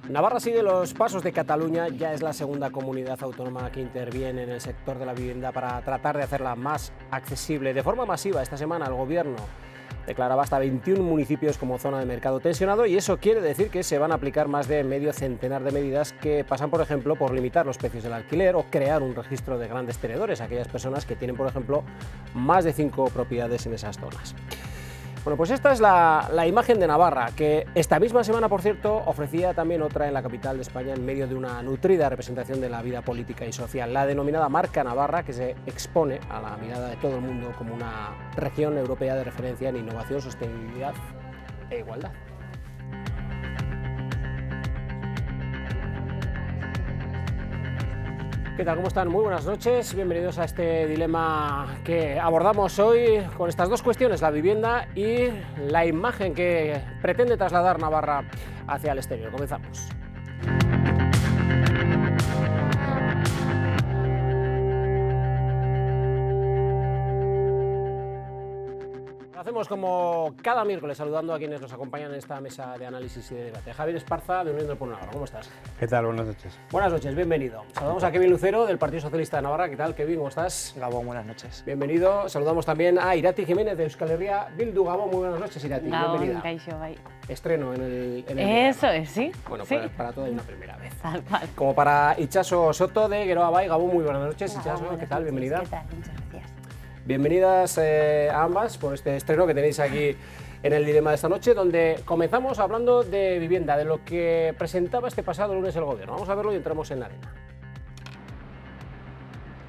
Navarra sigue los pasos de Cataluña, ya es la segunda comunidad autónoma que interviene en el sector de la vivienda para tratar de hacerla más accesible. De forma masiva, esta semana el Gobierno declaraba hasta 21 municipios como zona de mercado tensionado y eso quiere decir que se van a aplicar más de medio centenar de medidas que pasan, por ejemplo, por limitar los precios del alquiler o crear un registro de grandes tenedores, aquellas personas que tienen, por ejemplo, más de 5 propiedades en esas zonas. Bueno, pues esta es la imagen de Navarra, que esta misma semana, por cierto, ofrecía también otra en la capital de España en medio de una nutrida representación de la vida política y social, la denominada Marca Navarra, que se expone a la mirada de todo el mundo como una región europea de referencia en innovación, sostenibilidad e igualdad. ¿Qué tal? ¿Cómo están? Muy buenas noches. Bienvenidos a este dilema que abordamos hoy con estas dos cuestiones, la vivienda y la imagen que pretende trasladar Navarra hacia el exterior. Comenzamos. Lo hacemos como cada miércoles, saludando a quienes nos acompañan en esta mesa de análisis y de debate. Javier Esparza, de Unión del Pueblo Navarro, ¿cómo estás? ¿Qué tal? Buenas noches. Buenas noches, bienvenido. Saludamos a Kevin Lucero, del Partido Socialista de Navarra. ¿Qué tal, Kevin? ¿Cómo estás? Gabón, buenas noches. Bienvenido. Saludamos también a Irati Jiménez, de Euskal Herria Bildu. Gabón, muy buenas noches, Irati. Gabón, bienvenida. Kaixo, bai. Estreno en el Eso es, sí. Bueno, sí. para todo hay una primera vez. Tal cual. Como para Itxaso Soto, de Geroa Bai. Gabón, muy buenas noches. Itxaso, Buenas ¿qué tal? noches. Bienvenida. ¿Qué tal? Muchas gracias. Bienvenidas a ambas por este estreno que tenéis aquí en el dilema de esta noche, donde comenzamos hablando de vivienda, de lo que presentaba este pasado lunes el Gobierno. Vamos a verlo y entramos en la arena.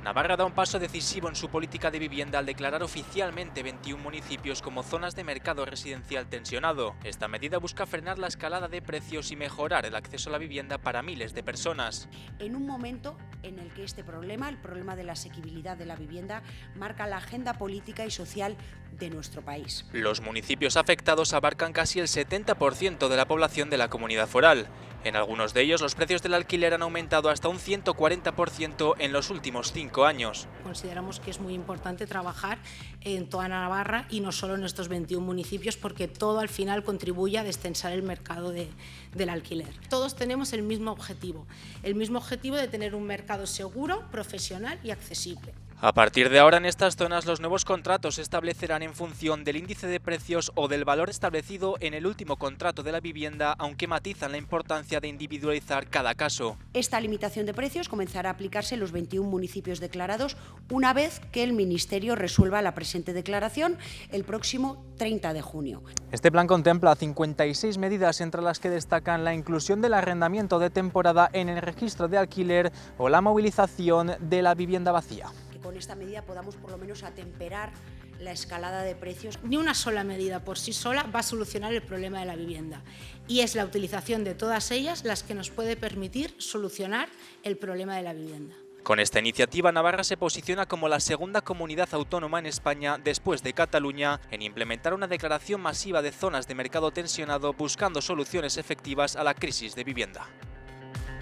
Navarra da un paso decisivo en su política de vivienda al declarar oficialmente 21 municipios como zonas de mercado residencial tensionado. Esta medida busca frenar la escalada de precios y mejorar el acceso a la vivienda para miles de personas. En un momento en el que este problema, el problema de la asequibilidad de la vivienda, marca la agenda política y social de nuestro país. Los municipios afectados abarcan casi el 70% de la población de la comunidad foral. En algunos de ellos, los precios del alquiler han aumentado hasta un 140% en los últimos 5 años. Consideramos que es muy importante trabajar en toda Navarra y no solo en estos 21 municipios, porque todo al final contribuye a destensar el mercado del alquiler. Todos tenemos el mismo objetivo de tener un mercado seguro, profesional y accesible. A partir de ahora, en estas zonas, los nuevos contratos se establecerán en función del índice de precios o del valor establecido en el último contrato de la vivienda, aunque matizan la importancia de individualizar cada caso. Esta limitación de precios comenzará a aplicarse en los 21 municipios declarados una vez que el Ministerio resuelva la presente declaración el próximo 30 de junio. Este plan contempla 56 medidas, entre las que destacan la inclusión del arrendamiento de temporada en el registro de alquiler o la movilización de la vivienda vacía. Con esta medida podamos por lo menos atemperar la escalada de precios. Ni una sola medida por sí sola va a solucionar el problema de la vivienda, y es la utilización de todas ellas las que nos puede permitir solucionar el problema de la vivienda. Con esta iniciativa, Navarra se posiciona como la segunda comunidad autónoma en España, después de Cataluña, en implementar una declaración masiva de zonas de mercado tensionado, buscando soluciones efectivas a la crisis de vivienda.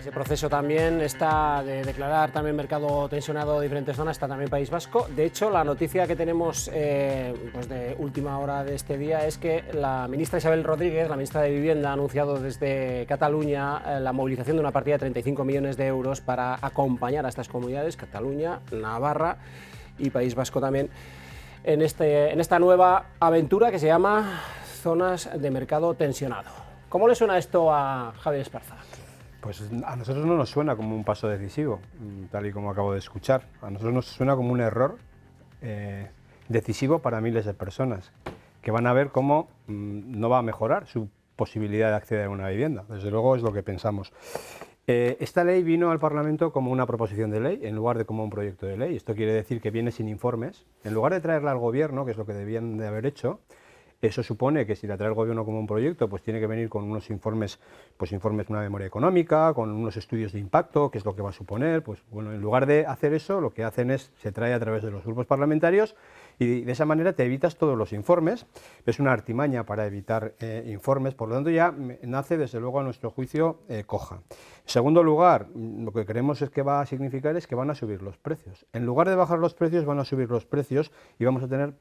Ese proceso también está de declarar también mercado tensionado de diferentes zonas, está también País Vasco. De hecho, la noticia que tenemos pues de última hora de este día es que la ministra Isabel Rodríguez, la ministra de Vivienda, ha anunciado desde Cataluña la movilización de una partida de 35 millones de euros para acompañar a estas comunidades, Cataluña, Navarra y País Vasco también, en esta nueva aventura que se llama Zonas de Mercado Tensionado. ¿Cómo le suena esto a Javier Esparza? Pues a nosotros no nos suena como un paso decisivo, tal y como acabo de escuchar. A nosotros nos suena como un error decisivo para miles de personas, que van a ver cómo no va a mejorar su posibilidad de acceder a una vivienda. Desde luego es lo que pensamos. Esta ley vino al Parlamento como una proposición de ley, en lugar de como un proyecto de ley. Esto quiere decir que viene sin informes. En lugar de traerla al Gobierno, que es lo que debían de haber hecho, eso supone que si la trae el Gobierno como un proyecto, pues tiene que venir con unos informes, una memoria económica, con unos estudios de impacto, qué es lo que va a suponer. Pues bueno, en lugar de hacer eso, lo que hacen es, se trae a través de los grupos parlamentarios y de esa manera te evitas todos los informes. Es una artimaña para evitar informes, por lo tanto ya nace desde luego a nuestro juicio coja. En segundo lugar, lo que creemos es que va a significar es que van a subir los precios. En lugar de bajar los precios, van a subir los precios y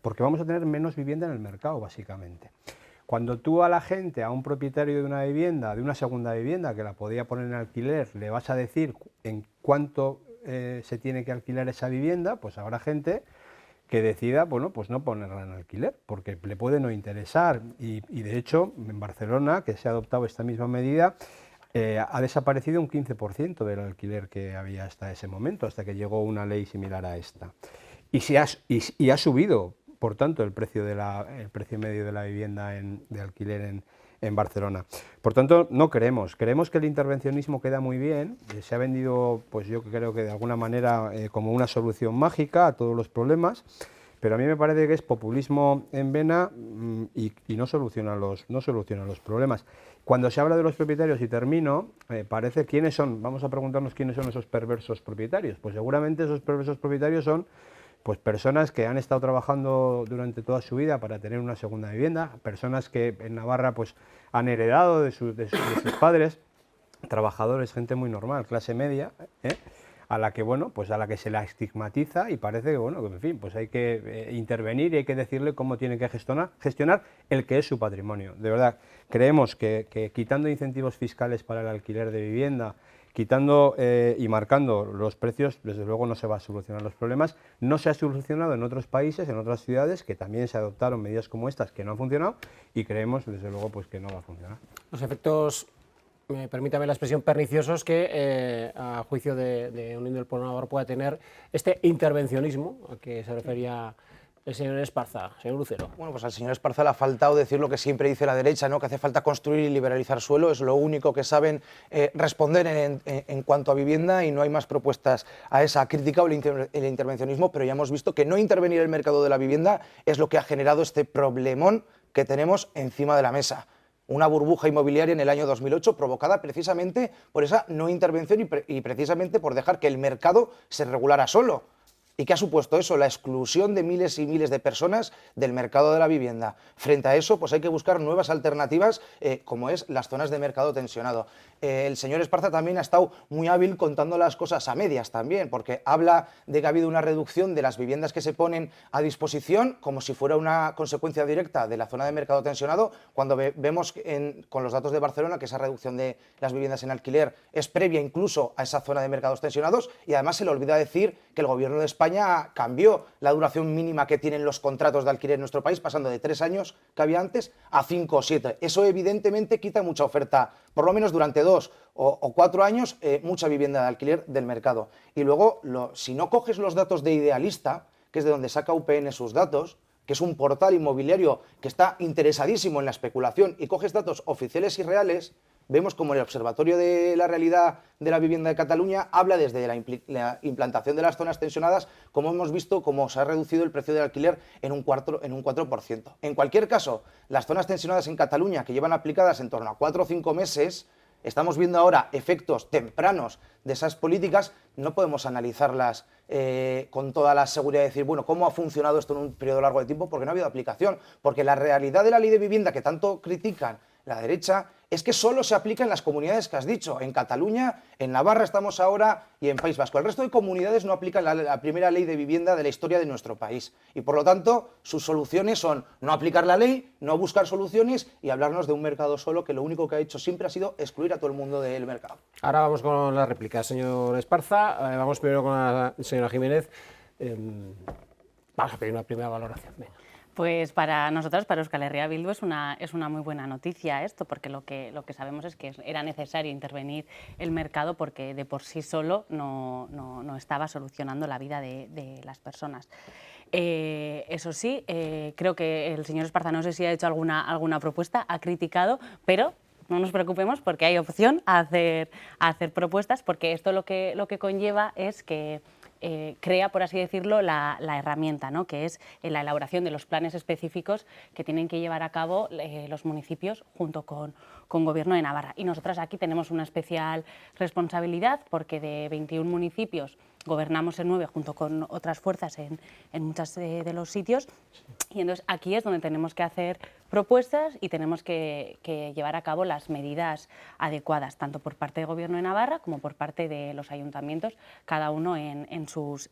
porque vamos a tener menos vivienda en el mercado, básicamente. Cuando tú a la gente, a un propietario de una vivienda, de una segunda vivienda que la podía poner en alquiler, le vas a decir en cuánto se tiene que alquilar esa vivienda, pues habrá gente que decida, bueno, pues no ponerla en alquiler, porque le puede no interesar. Y de hecho, en Barcelona, que se ha adoptado esta misma medida, ha desaparecido un 15% del alquiler que había hasta ese momento, hasta que llegó una ley similar a esta. Y ha subido, por tanto, el precio medio de la vivienda de alquiler en Barcelona. Por tanto, no creemos que el intervencionismo queda muy bien, se ha vendido, pues yo creo que de alguna manera como una solución mágica a todos los problemas, pero a mí me parece que es populismo en vena y no soluciona los problemas. Cuando se habla de los propietarios, y termino, parece quiénes son, vamos a preguntarnos quiénes son esos perversos propietarios. Pues seguramente esos perversos propietarios son pues personas que han estado trabajando durante toda su vida para tener una segunda vivienda, personas que en Navarra pues han heredado de sus padres, trabajadores, gente muy normal, clase media, a la que bueno, pues a la que se la estigmatiza y parece que bueno, que en fin, pues hay que intervenir y hay que decirle cómo tiene que gestionar el que es su patrimonio. De verdad, creemos que quitando incentivos fiscales para el alquiler de vivienda, quitando y marcando los precios, desde luego no se va a solucionar los problemas. No se ha solucionado en otros países, en otras ciudades, que también se adoptaron medidas como estas que no han funcionado y creemos, desde luego, pues que no va a funcionar. Los efectos, permítame la expresión, perniciosos que, a juicio de Unión del Pueblo Navarro, pueda tener este intervencionismo a que se refería el señor Esparza. Señor Lucero. Bueno, pues al señor Esparza le ha faltado decir lo que siempre dice la derecha, ¿no? Que hace falta construir y liberalizar suelo, es lo único que saben responder en cuanto a vivienda y no hay más propuestas a esa crítica o el intervencionismo, pero ya hemos visto que no intervenir en el mercado de la vivienda es lo que ha generado este problemón que tenemos encima de la mesa. Una burbuja inmobiliaria en el año 2008 provocada precisamente por esa no intervención y precisamente por dejar que el mercado se regulara solo. ¿Y qué ha supuesto eso? La exclusión de miles y miles de personas del mercado de la vivienda. Frente a eso, pues hay que buscar nuevas alternativas, como es las zonas de mercado tensionado. El señor Esparza también ha estado muy hábil contando las cosas a medias también, porque habla de que ha habido una reducción de las viviendas que se ponen a disposición, como si fuera una consecuencia directa de la zona de mercado tensionado, cuando vemos con los datos de Barcelona que esa reducción de las viviendas en alquiler es previa incluso a esa zona de mercados tensionados, y además se le olvida decir que el gobierno de España cambió la duración mínima que tienen los contratos de alquiler en nuestro país, pasando de 3 años que había antes a 5 o 7. Eso evidentemente quita mucha oferta, por lo menos durante 2 o 4 años, mucha vivienda de alquiler del mercado. Y luego, si no coges los datos de Idealista, que es de donde saca UPN sus datos, que es un portal inmobiliario que está interesadísimo en la especulación, y coges datos oficiales y reales, vemos como el Observatorio de la Realidad de la Vivienda de Cataluña habla desde la implantación de las zonas tensionadas, como hemos visto, cómo se ha reducido el precio del alquiler en un 4%. En cualquier caso, las zonas tensionadas en Cataluña, que llevan aplicadas en torno a 4 o 5 meses, estamos viendo ahora efectos tempranos de esas políticas, no podemos analizarlas con toda la seguridad de decir, bueno, ¿cómo ha funcionado esto en un periodo largo de tiempo? Porque no ha habido aplicación, porque la realidad de la ley de vivienda que tanto critican la derecha es que solo se aplica en las comunidades que has dicho, en Cataluña, en Navarra estamos ahora y en País Vasco. El resto de comunidades no aplican la primera ley de vivienda de la historia de nuestro país y por lo tanto sus soluciones son no aplicar la ley, no buscar soluciones y hablarnos de un mercado solo que lo único que ha hecho siempre ha sido excluir a todo el mundo del mercado. Ahora vamos con la réplica, señor Esparza. Vamos primero con la señora Jiménez. Vamos a pedir una primera valoración. Venga. Pues para nosotros, para Euskal Herria Bildu, es una muy buena noticia esto, porque lo que sabemos es que era necesario intervenir el mercado porque de por sí solo no estaba solucionando la vida de las personas. Eso sí, creo que el señor Esparza, no sé si ha hecho alguna propuesta, ha criticado, pero no nos preocupemos porque hay opción a hacer propuestas, porque esto lo que conlleva es que crea, por así decirlo, la herramienta, ¿no? Que es la elaboración de los planes específicos que tienen que llevar a cabo los municipios junto con Gobierno de Navarra. Y nosotras aquí tenemos una especial responsabilidad porque de 21 municipios gobernamos en 9 junto con otras fuerzas en muchos de los sitios y entonces aquí es donde tenemos que hacer propuestas y tenemos que llevar a cabo las medidas adecuadas, tanto por parte del Gobierno de Navarra como por parte de los ayuntamientos, cada uno en sus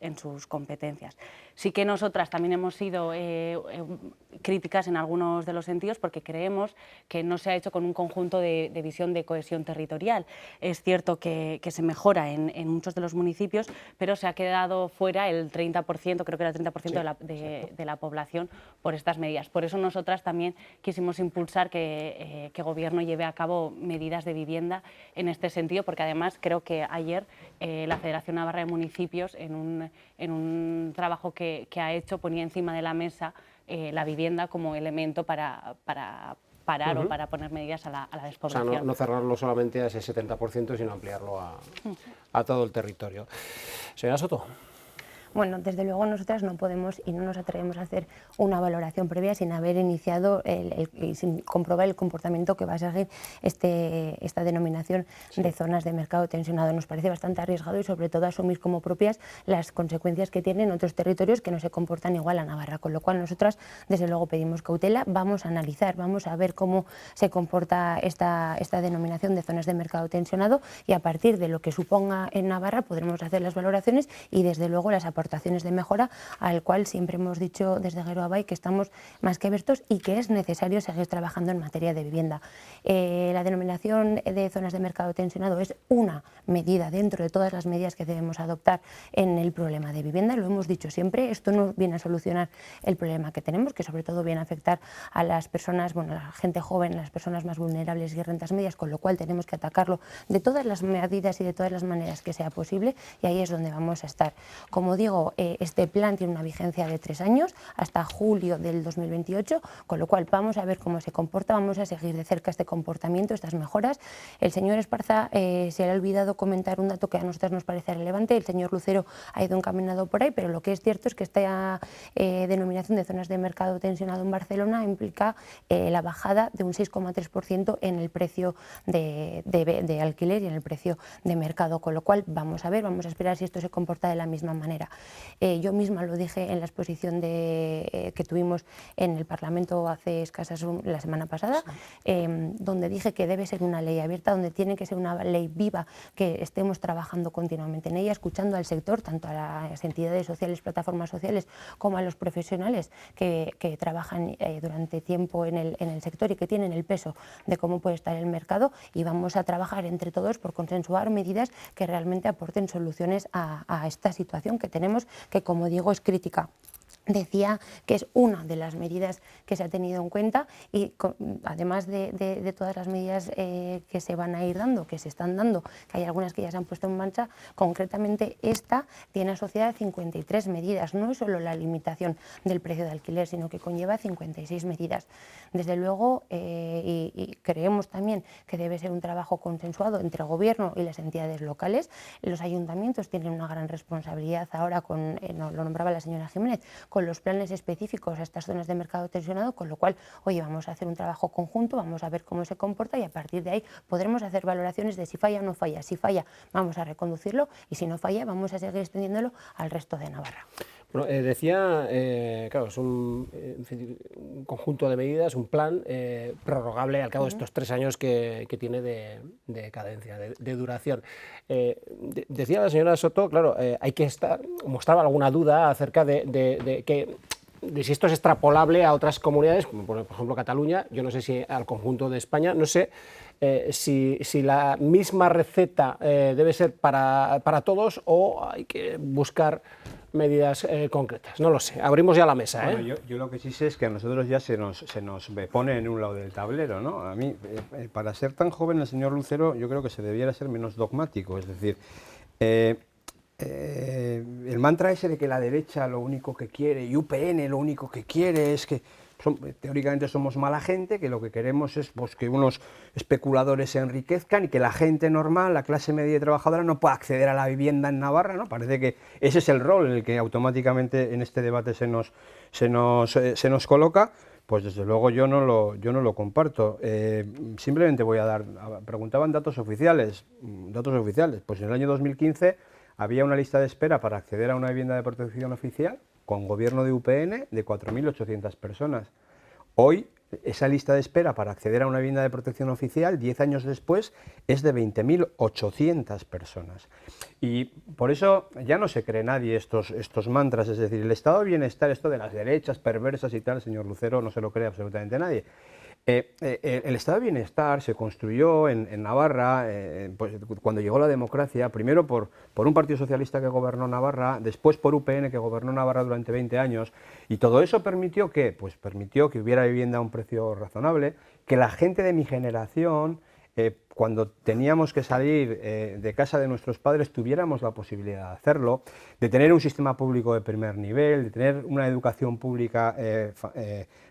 competencias. Sí que nosotras también hemos sido críticas en algunos de los sentidos porque creemos que no se ha hecho con un conjunto de visión de cohesión territorial. Es cierto que se mejora en muchos de los municipios, pero se ha quedado fuera el 30%, creo que era el 30% de la población por estas medidas. Por eso nosotras también quisimos impulsar que Gobierno lleve a cabo medidas de vivienda en este sentido, porque además creo que ayer la Federación Navarra de Municipios, en un trabajo que ha hecho, ponía encima de la mesa la vivienda como elemento para parar o para poner medidas a la despoblación. O sea, no cerrarlo solamente a ese 70%, sino ampliarlo a todo el territorio. Señora Soto. Bueno, desde luego nosotras no podemos y no nos atrevemos a hacer una valoración previa sin haber iniciado y sin comprobar el comportamiento que va a seguir esta denominación de zonas de mercado tensionado. Nos parece bastante arriesgado y sobre todo asumir como propias las consecuencias que tienen otros territorios que no se comportan igual a Navarra, con lo cual nosotras desde luego pedimos cautela, vamos a analizar, vamos a ver cómo se comporta esta denominación de zonas de mercado tensionado y a partir de lo que suponga en Navarra podremos hacer las valoraciones y desde luego las aportaciones de mejora, al cual siempre hemos dicho desde Gero Abay que estamos más que abiertos y que es necesario seguir trabajando en materia de vivienda. La denominación de zonas de mercado tensionado es una medida dentro de todas las medidas que debemos adoptar en el problema de vivienda, lo hemos dicho siempre, esto no viene a solucionar el problema que tenemos, que sobre todo viene a afectar a las personas, bueno, a la gente joven, a las personas más vulnerables y rentas medias, con lo cual tenemos que atacarlo de todas las medidas y de todas las maneras que sea posible y ahí es donde vamos a estar. Como digo, este plan tiene una vigencia de 3 años, hasta julio del 2028, con lo cual vamos a ver cómo se comporta, vamos a seguir de cerca este comportamiento, estas mejoras. El señor Esparza se le ha olvidado comentar un dato que a nosotros nos parece relevante, el señor Lucero ha ido encaminado por ahí, pero lo que es cierto es que esta denominación de zonas de mercado tensionado en Barcelona implica la bajada de un 6,3% en el precio de alquiler y en el precio de mercado, con lo cual vamos a ver, vamos a esperar si esto se comporta de la misma manera. Yo misma lo dije en la exposición que tuvimos en el Parlamento hace escasas la semana pasada, donde dije que debe ser una ley abierta, donde tiene que ser una ley viva, que estemos trabajando continuamente en ella, escuchando al sector, tanto a las entidades sociales, plataformas sociales, como a los profesionales que trabajan durante tiempo en el sector y que tienen el peso de cómo puede estar el mercado, y vamos a trabajar entre todos por consensuar medidas que realmente aporten soluciones a esta situación que tenemos, que como digo es crítica. Decía que es una de las medidas que se ha tenido en cuenta y además de todas las medidas que se van a ir dando, que se están dando, que hay algunas que ya se han puesto en marcha, concretamente esta tiene asociada 53 medidas, no es solo la limitación del precio de alquiler, sino que conlleva 56 medidas. Desde luego, y creemos también que debe ser un trabajo consensuado entre el Gobierno y las entidades locales. Los ayuntamientos tienen una gran responsabilidad ahora, lo nombraba la señora Jiménez, con los planes específicos a estas zonas de mercado tensionado, con lo cual, oye, vamos a hacer un trabajo conjunto, vamos a ver cómo se comporta y a partir de ahí podremos hacer valoraciones de si falla o no falla. Si falla, vamos a reconducirlo y si no falla, vamos a seguir extendiéndolo al resto de Navarra. Bueno, decía, claro, es un conjunto de medidas, un plan prorrogable al cabo de estos 3 años que tiene de cadencia, de duración. Decía la señora Soto, claro, hay que mostraba alguna duda acerca de si esto es extrapolable a otras comunidades, como por ejemplo Cataluña, yo no sé si al conjunto de España, no sé si la misma receta debe ser para todos o hay que buscar medidas concretas, no lo sé, abrimos ya la mesa. Bueno, yo lo que sí sé es que a nosotros ya se nos pone en un lado del tablero, ¿no? A mí, para ser tan joven el señor Lucero, yo creo que se debiera ser menos dogmático, es decir, el mantra ese de que la derecha lo único que quiere y UPN lo único que quiere es que teóricamente somos mala gente, que lo que queremos es pues, que unos especuladores se enriquezcan y que la gente normal, la clase media y trabajadora no pueda acceder a la vivienda en Navarra, ¿no? Parece que ese es el rol en el que automáticamente en este debate se nos coloca. Pues desde luego yo no lo comparto. Simplemente preguntaban datos oficiales, pues en el año 2015 había una lista de espera para acceder a una vivienda de protección oficial con gobierno de UPN de 4.800 personas. Hoy, esa lista de espera para acceder a una vivienda de protección oficial, 10 años después, es de 20.800 personas. Y por eso ya no se cree nadie estos mantras, es decir, el estado de bienestar, esto de las derechas perversas y tal, señor Lucero, no se lo cree absolutamente nadie. El estado de bienestar se construyó en Navarra, pues, cuando llegó la democracia, primero por un partido socialista que gobernó Navarra, después por UPN que gobernó Navarra durante 20 años, y todo eso permitió que, pues, permitió que hubiera vivienda a un precio razonable, que la gente de mi generación, cuando teníamos que salir de casa de nuestros padres, tuviéramos la posibilidad de hacerlo, de tener un sistema público de primer nivel, de tener una educación pública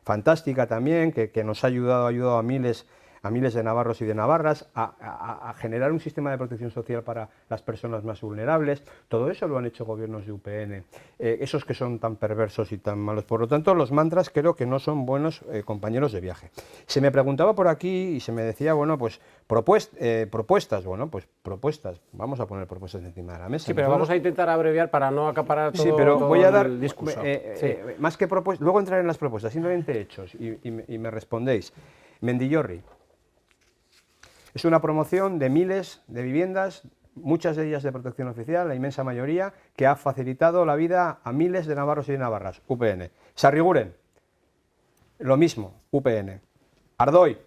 fantástica también, que nos ha ayudado a miles de navarros y de navarras a generar un sistema de protección social para las personas más vulnerables. Todo eso lo han hecho gobiernos de UPN, esos que son tan perversos y tan malos. Por lo tanto, los mantras creo que no son buenos compañeros de viaje. Se me preguntaba por aquí y se me decía, bueno, pues propuestas, bueno, pues propuestas, vamos a poner propuestas encima de la mesa. Sí, pero vamos a intentar abreviar para no acaparar todo, sí, pero voy a dar el discurso. Más que propuestas, luego entraré en las propuestas, simplemente hechos, y me respondéis. Mendillorri. Es una promoción de miles de viviendas, muchas de ellas de protección oficial, la inmensa mayoría, que ha facilitado la vida a miles de navarros y de navarras, UPN. Sarriguren, lo mismo, UPN. Ardoy,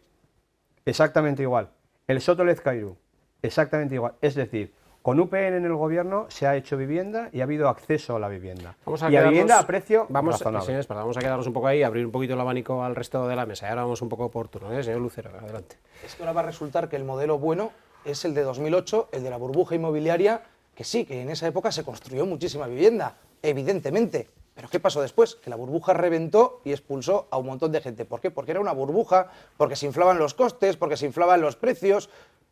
exactamente igual. El Soto Lezcairu, exactamente igual. Es decir, con UPN en el gobierno se ha hecho vivienda y ha habido acceso a la vivienda. Vamos a y a vivienda a precio razonable. Señor Esparza, vamos a quedarnos un poco ahí, abrir un poquito el abanico al resto de la mesa. Y ahora vamos un poco por turno, señor Lucero, adelante. Es que ahora va a resultar que el modelo bueno es el de 2008, el de la burbuja inmobiliaria, que sí, que en esa época se construyó muchísima vivienda, evidentemente. Pero ¿qué pasó después? Que la burbuja reventó y expulsó a un montón de gente. ¿Por qué? Porque era una burbuja, porque se inflaban los costes, porque se inflaban los precios,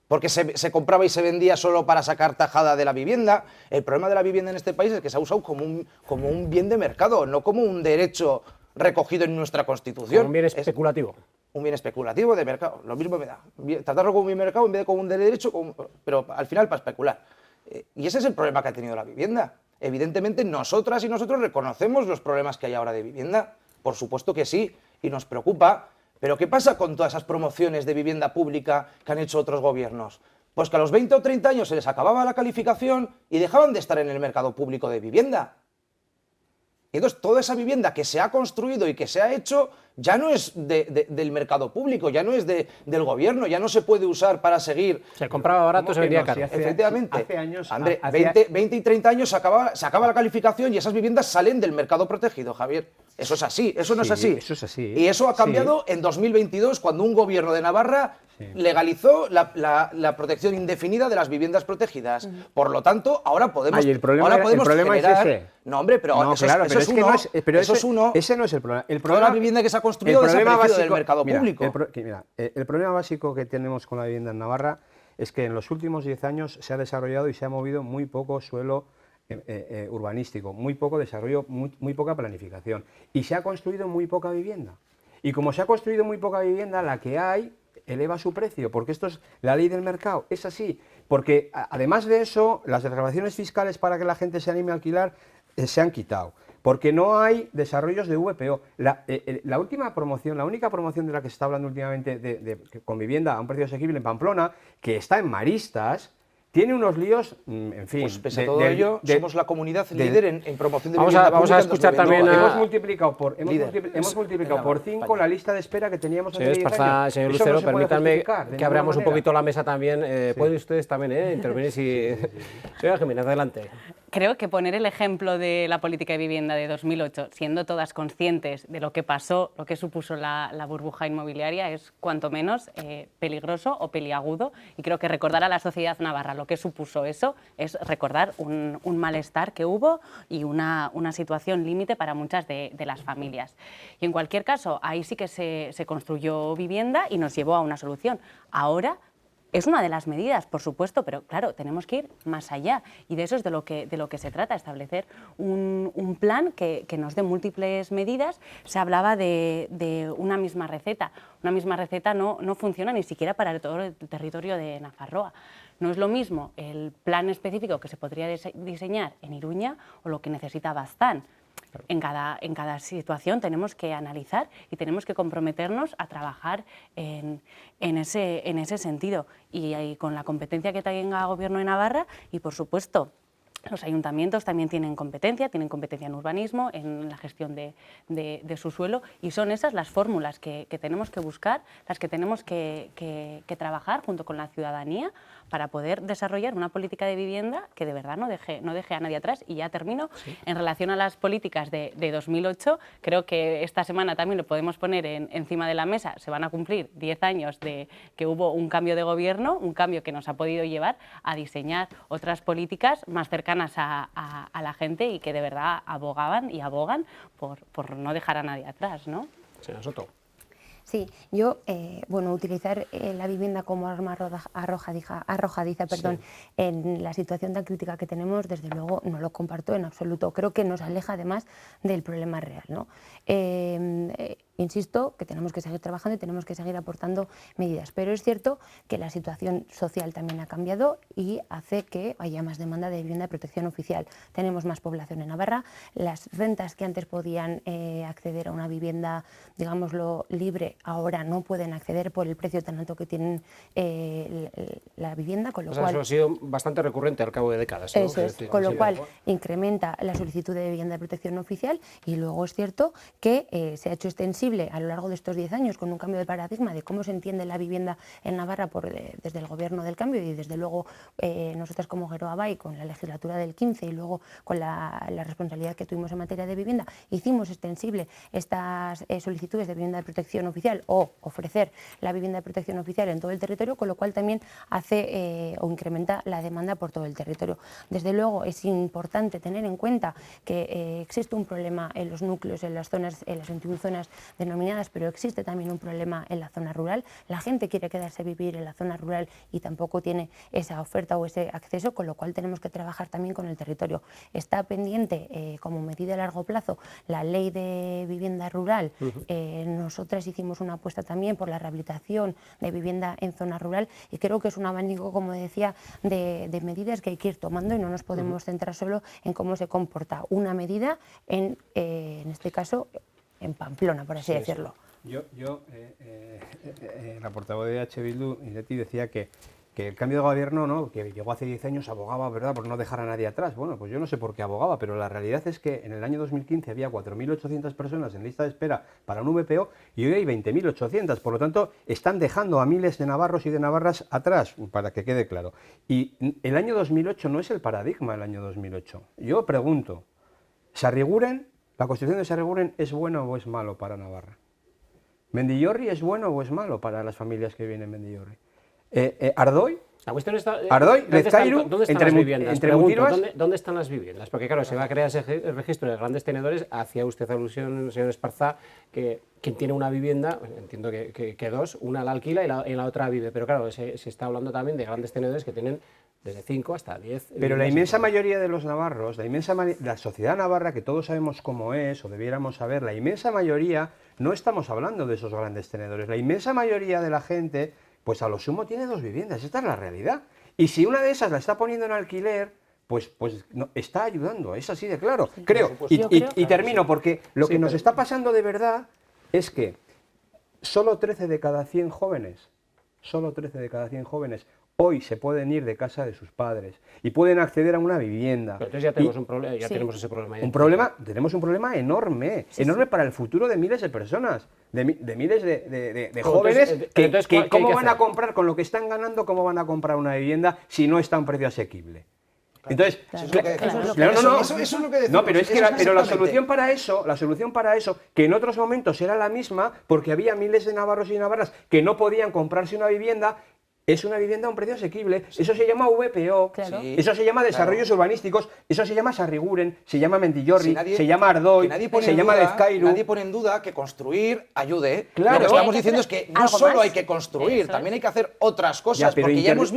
porque se compraba y se vendía solo para sacar tajada de la vivienda. El problema de la vivienda en este país es que se ha usado como un bien de mercado, no como un derecho recogido en nuestra Constitución. Como un bien especulativo. Un bien especulativo de mercado, lo mismo me da. Tratarlo como un bien mercado en vez de como un derecho, pero al final para especular. Y ese es el problema que ha tenido la vivienda. Evidentemente nosotras y nosotros reconocemos los problemas que hay ahora de vivienda, por supuesto que sí, y nos preocupa. Pero ¿qué pasa con todas esas promociones de vivienda pública que han hecho otros gobiernos? Pues que a los 20 o 30 años se les acababa la calificación y dejaban de estar en el mercado público de vivienda. Y entonces toda esa vivienda que se ha construido y que se ha hecho ya no es del mercado público, ya no es del gobierno, ya no se puede usar para seguir. Se compraba barato, se vendía caro. Efectivamente. Hace años, André, 20 y 30 años se acaba la calificación y esas viviendas salen del mercado protegido, Javier. Eso es así, eso no es así. Eso es así. Y eso ha cambiado en 2022, cuando un gobierno de Navarra legalizó la protección indefinida de las viviendas protegidas. Por lo tanto, ahora podemos, el problema generar... es ese. No, hombre, pero no, eso, claro, eso es uno. No es, pero eso es uno. Ese no es el problema. Toda la vivienda que se ha construido desaparecido del mercado público. El problema básico que tenemos con la vivienda en Navarra es que en los últimos 10 años se ha desarrollado y se ha movido muy poco suelo urbanístico, muy poco desarrollo, muy poca planificación. Y se ha construido muy poca vivienda. Y como se ha construido muy poca vivienda, la que hay eleva su precio, porque esto es la ley del mercado, es así. Porque además de eso, las desgravaciones fiscales para que la gente se anime a alquilar se han quitado. Porque no hay desarrollos de VPO. La última promoción, la única promoción de la que se está hablando últimamente con vivienda a un precio asequible en Pamplona, que está en Maristas, tiene unos líos, en fin. Pues pese a todo ello, somos la comunidad líder en promoción de vivienda Vamos a escuchar también a... Hemos multiplicado por 5 la lista de espera que teníamos hace 10 años. Señor Lucero, permítanme que abramos un poquito la mesa también. Pueden ustedes también intervenir si... Señora Jiménez, adelante. Creo que poner el ejemplo de la política de vivienda de 2008, siendo todas conscientes de lo que pasó, lo que supuso la burbuja inmobiliaria, es cuanto menos peligroso o peliagudo. Y creo que recordar a la sociedad navarra lo que supuso eso es recordar un malestar que hubo y una situación límite para muchas de las familias. Y en cualquier caso, ahí sí que se construyó vivienda y nos llevó a una solución. Ahora es una de las medidas, por supuesto, pero claro, tenemos que ir más allá y de eso es de lo que se trata, establecer un plan que nos dé múltiples medidas. Se hablaba de una misma receta. Una misma receta no funciona ni siquiera para todo el territorio de Nafarroa. No es lo mismo el plan específico que se podría diseñar en Iruña o lo que necesita Baztán. en cada situación tenemos que analizar y tenemos que comprometernos a trabajar en ese sentido. Y con la competencia que tenga el Gobierno de Navarra y, por supuesto, los ayuntamientos también tienen competencia en urbanismo, en la gestión de su suelo, y son esas las fórmulas que tenemos que buscar, las que tenemos que trabajar junto con la ciudadanía para poder desarrollar una política de vivienda que de verdad no deje a nadie atrás. Y ya termino. Sí. En relación a las políticas de 2008, creo que esta semana también lo podemos poner encima de la mesa. Se van a cumplir 10 años de que hubo un cambio de gobierno, un cambio que nos ha podido llevar a diseñar otras políticas más cercanas a la gente y que de verdad abogaban y abogan por no dejar a nadie atrás, ¿no? Señora Soto. Sí, yo, utilizar la vivienda como arma arrojadiza, sí, en la situación tan crítica que tenemos, desde luego no lo comparto en absoluto. Creo que nos aleja además del problema real, ¿no? Insisto que tenemos que seguir trabajando y tenemos que seguir aportando medidas, pero es cierto que la situación social también ha cambiado y hace que haya más demanda de vivienda de protección oficial. Tenemos más población en Navarra, las rentas que antes podían acceder a una vivienda, digámoslo, libre, ahora no pueden acceder por el precio tan alto que tienen la vivienda, con lo cual... Eso ha sido bastante recurrente al cabo de décadas, ¿no? Eso es, con lo cual incrementa la solicitud de vivienda de protección oficial y luego es cierto que se ha hecho extensible a lo largo de estos 10 años con un cambio de paradigma de cómo se entiende la vivienda en Navarra desde el Gobierno del Cambio y desde luego nosotras como Geroa Bai con la legislatura del 15 y luego con la responsabilidad que tuvimos en materia de vivienda, hicimos extensible estas solicitudes de vivienda de protección oficial o ofrecer la vivienda de protección oficial en todo el territorio, con lo cual también hace o incrementa la demanda por todo el territorio. Desde luego es importante tener en cuenta que existe un problema en los núcleos, en las 21 zonas denominadas, pero existe también un problema en la zona rural. La gente quiere quedarse a vivir en la zona rural y tampoco tiene esa oferta o ese acceso, con lo cual tenemos que trabajar también con el territorio. Está pendiente, como medida a largo plazo, la ley de vivienda rural. Nosotras hicimos una apuesta también por la rehabilitación de vivienda en zona rural y creo que es un abanico, como decía, de medidas que hay que ir tomando y no nos podemos centrar solo en cómo se comporta una medida en este caso, en Pamplona, por así decirlo. La portavoz de H. Bildu, Ireti, decía que el cambio de gobierno, ¿no?, que llegó hace 10 años, abogaba, ¿verdad?, por no dejar a nadie atrás. Bueno, pues yo no sé por qué abogaba, pero la realidad es que en el año 2015 había 4.800 personas en lista de espera para un VPO y hoy hay 20.800. Por lo tanto, están dejando a miles de navarros y de navarras atrás, para que quede claro. Y el año 2008 no es el paradigma del año 2008. Yo pregunto, ¿Sarriguren, la Constitución de Sarriguren es bueno o es malo para Navarra? ¿Mendillorri es bueno o es malo para las familias que viven en Mendillorri? ¿Ardoy? La cuestión está... Ardoy, Lezcairu, ¿dónde están las viviendas? Pregunto, Mutilvas. ¿dónde están las viviendas? Porque claro, se va a crear ese registro de grandes tenedores. Hacía usted alusión, señor Esparza, que quien tiene una vivienda, entiendo que dos, una la alquila y la otra vive. Pero claro, se está hablando también de grandes tenedores que tienen desde 5 hasta 10. Pero la inmensa mayoría de los navarros, la sociedad navarra, que todos sabemos cómo es, o debiéramos saber, la inmensa mayoría, no estamos hablando de esos grandes tenedores. La inmensa mayoría de la gente, pues a lo sumo tiene 2 viviendas, esta es la realidad. Y si una de esas la está poniendo en alquiler, pues no, está ayudando, es así de claro, sí, creo. Y termino, porque lo que nos está pasando de verdad es que solo 13 de cada 100 jóvenes, hoy se pueden ir de casa de sus padres y pueden acceder a una vivienda. Pero entonces ya tenemos un problema, tenemos ese problema. Tenemos un problema enorme, enorme para el futuro de miles de personas, de miles de jóvenes que cómo van a comprar, con lo que están ganando, cómo van a comprar una vivienda si no está a un precio asequible. Entonces, pero la solución para eso, que en otros momentos era la misma, porque había miles de navarros y navarras que no podían comprarse una vivienda, es una vivienda a un precio asequible. Sí. Eso se llama VPO, sí, eso se llama desarrollos urbanísticos, eso se llama Sarriguren, se llama Mendillorri, se llama Ardoy, se llama Lezcairu. Nadie pone en duda que construir ayude. Claro. Lo que estamos diciendo es que no solo hay que construir, también hay que hacer otras cosas, porque ya hemos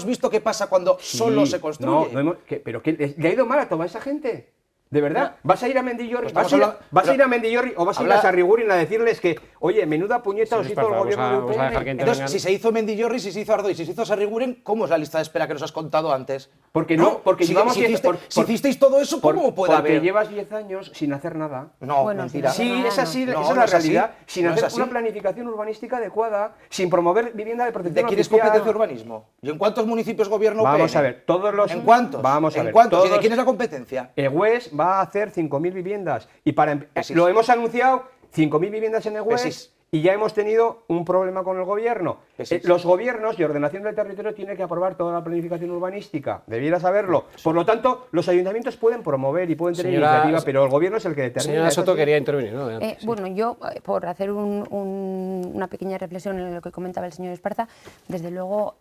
visto qué pasa cuando solo se construye. Pero ¿le ha ido mal a toda esa gente? ¿De verdad? ¿Vas a ir a Mendillorri? Pues ¿Vas a ir a Mendillorri o vas a ir a Sarrigurín a decirles que, oye, menuda puñeta os hizo el gobierno de UPN? Entonces, si se hizo Mendillorri, si se hizo Ardoy, si se hizo Sarriguren, ¿cómo es la lista de espera que nos has contado antes? Porque no, porque si, llevamos... si hicisteis todo eso, ¿cómo puede haber? Porque llevas 10 años sin hacer nada. No, Bueno, mentira. Sí, es así, No, esa es no la es así. realidad. Sin No es hacer así. una planificación urbanística adecuada, sin promover vivienda de protección ¿De quién es oficial. competencia urbanismo? ¿Y en cuántos municipios gobierna UPN? Vamos a ver, todos los... ¿En cuántos? Vamos a ver. ¿En cuántos? ¿Y de todos- quién es la competencia? EGües va a hacer 5.000 viviendas y Pues lo hemos anunciado, 5.000 viviendas en EGües Pues sí. y ya hemos tenido un problema con el gobierno. Pues sí. Los gobiernos y ordenación del territorio tienen que aprobar toda la planificación urbanística, debiera saberlo. Por lo tanto, los ayuntamientos pueden promover y pueden tener iniciativa, pero el gobierno es el que determina. Señora eso Soto sí. quería intervenir, ¿no? Sí. Bueno, yo, por hacer una pequeña reflexión en lo que comentaba el señor Esparza, desde luego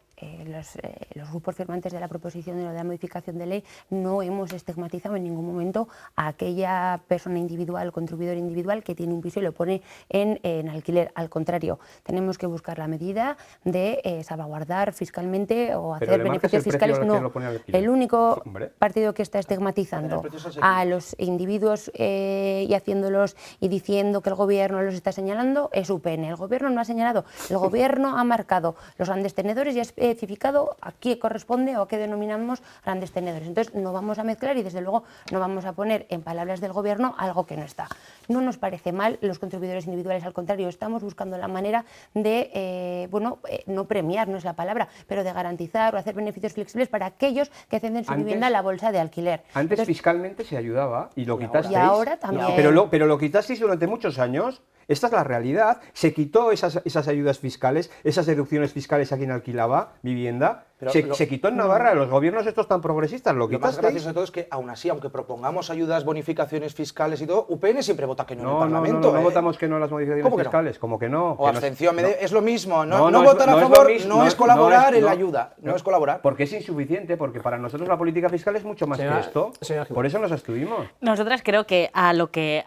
los grupos firmantes de la proposición de la modificación de ley no hemos estigmatizado en ningún momento a aquella persona individual, contribuidor individual que tiene un piso y lo pone en alquiler. Al contrario, tenemos que buscar la medida de salvaguardar fiscalmente o Pero hacer le marcas beneficios el precio fiscales. al que No, lo pone en alquiler. el único Hombre. partido que está estigmatizando a los individuos y haciéndolos y diciendo que el gobierno los está señalando es UPN. El gobierno no ha señalado, el gobierno ha marcado los grandes tenedores y ha especificado a qué corresponde o a qué denominamos grandes tenedores. Entonces no vamos a mezclar y desde luego no vamos a poner en palabras del gobierno algo que no está. No nos parece mal los contribuidores individuales, al contrario, estamos buscando la manera de, no premiar, no es la palabra, pero de garantizar o hacer beneficios flexibles para aquellos que ceden su vivienda a la bolsa de alquiler. Antes Entonces, fiscalmente se ayudaba y lo quitasteis. Y ahora también. Pero lo quitasteis durante muchos años. Esta es la realidad. Se quitó esas ayudas fiscales, esas deducciones fiscales a quien alquilaba vivienda. Pero Se quitó en Navarra. Los gobiernos estos tan progresistas lo Lo más quitasteis. gracioso de todo es que, aún así, aunque propongamos ayudas, bonificaciones fiscales y todo, UPN siempre vota que no, en el Parlamento. No votamos que no a las modificaciones ¿Cómo que no? fiscales. Como que no. O que abstención, no. es lo mismo. No No es- votar a no es lo favor mismo, no es colaborar en la ayuda, no no. es colaborar. Porque es insuficiente, porque para nosotros la política fiscal es mucho más Señora- que esto. señora Jiménez. Por eso nos abstuvimos. Nosotras creo que a lo que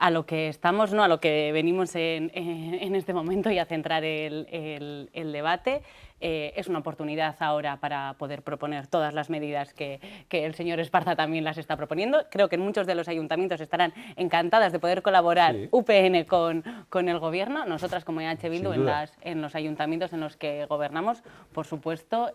estamos, ¿no? A lo que venimos en este momento y a centrar el debate, es una oportunidad ahora para poder proponer todas las medidas que el señor Esparza también las está proponiendo. Creo que en muchos de los ayuntamientos estarán encantadas de poder colaborar Sí. UPN con el gobierno. Nosotras como EH Bildu Sin duda. en los ayuntamientos en los que gobernamos, por supuesto,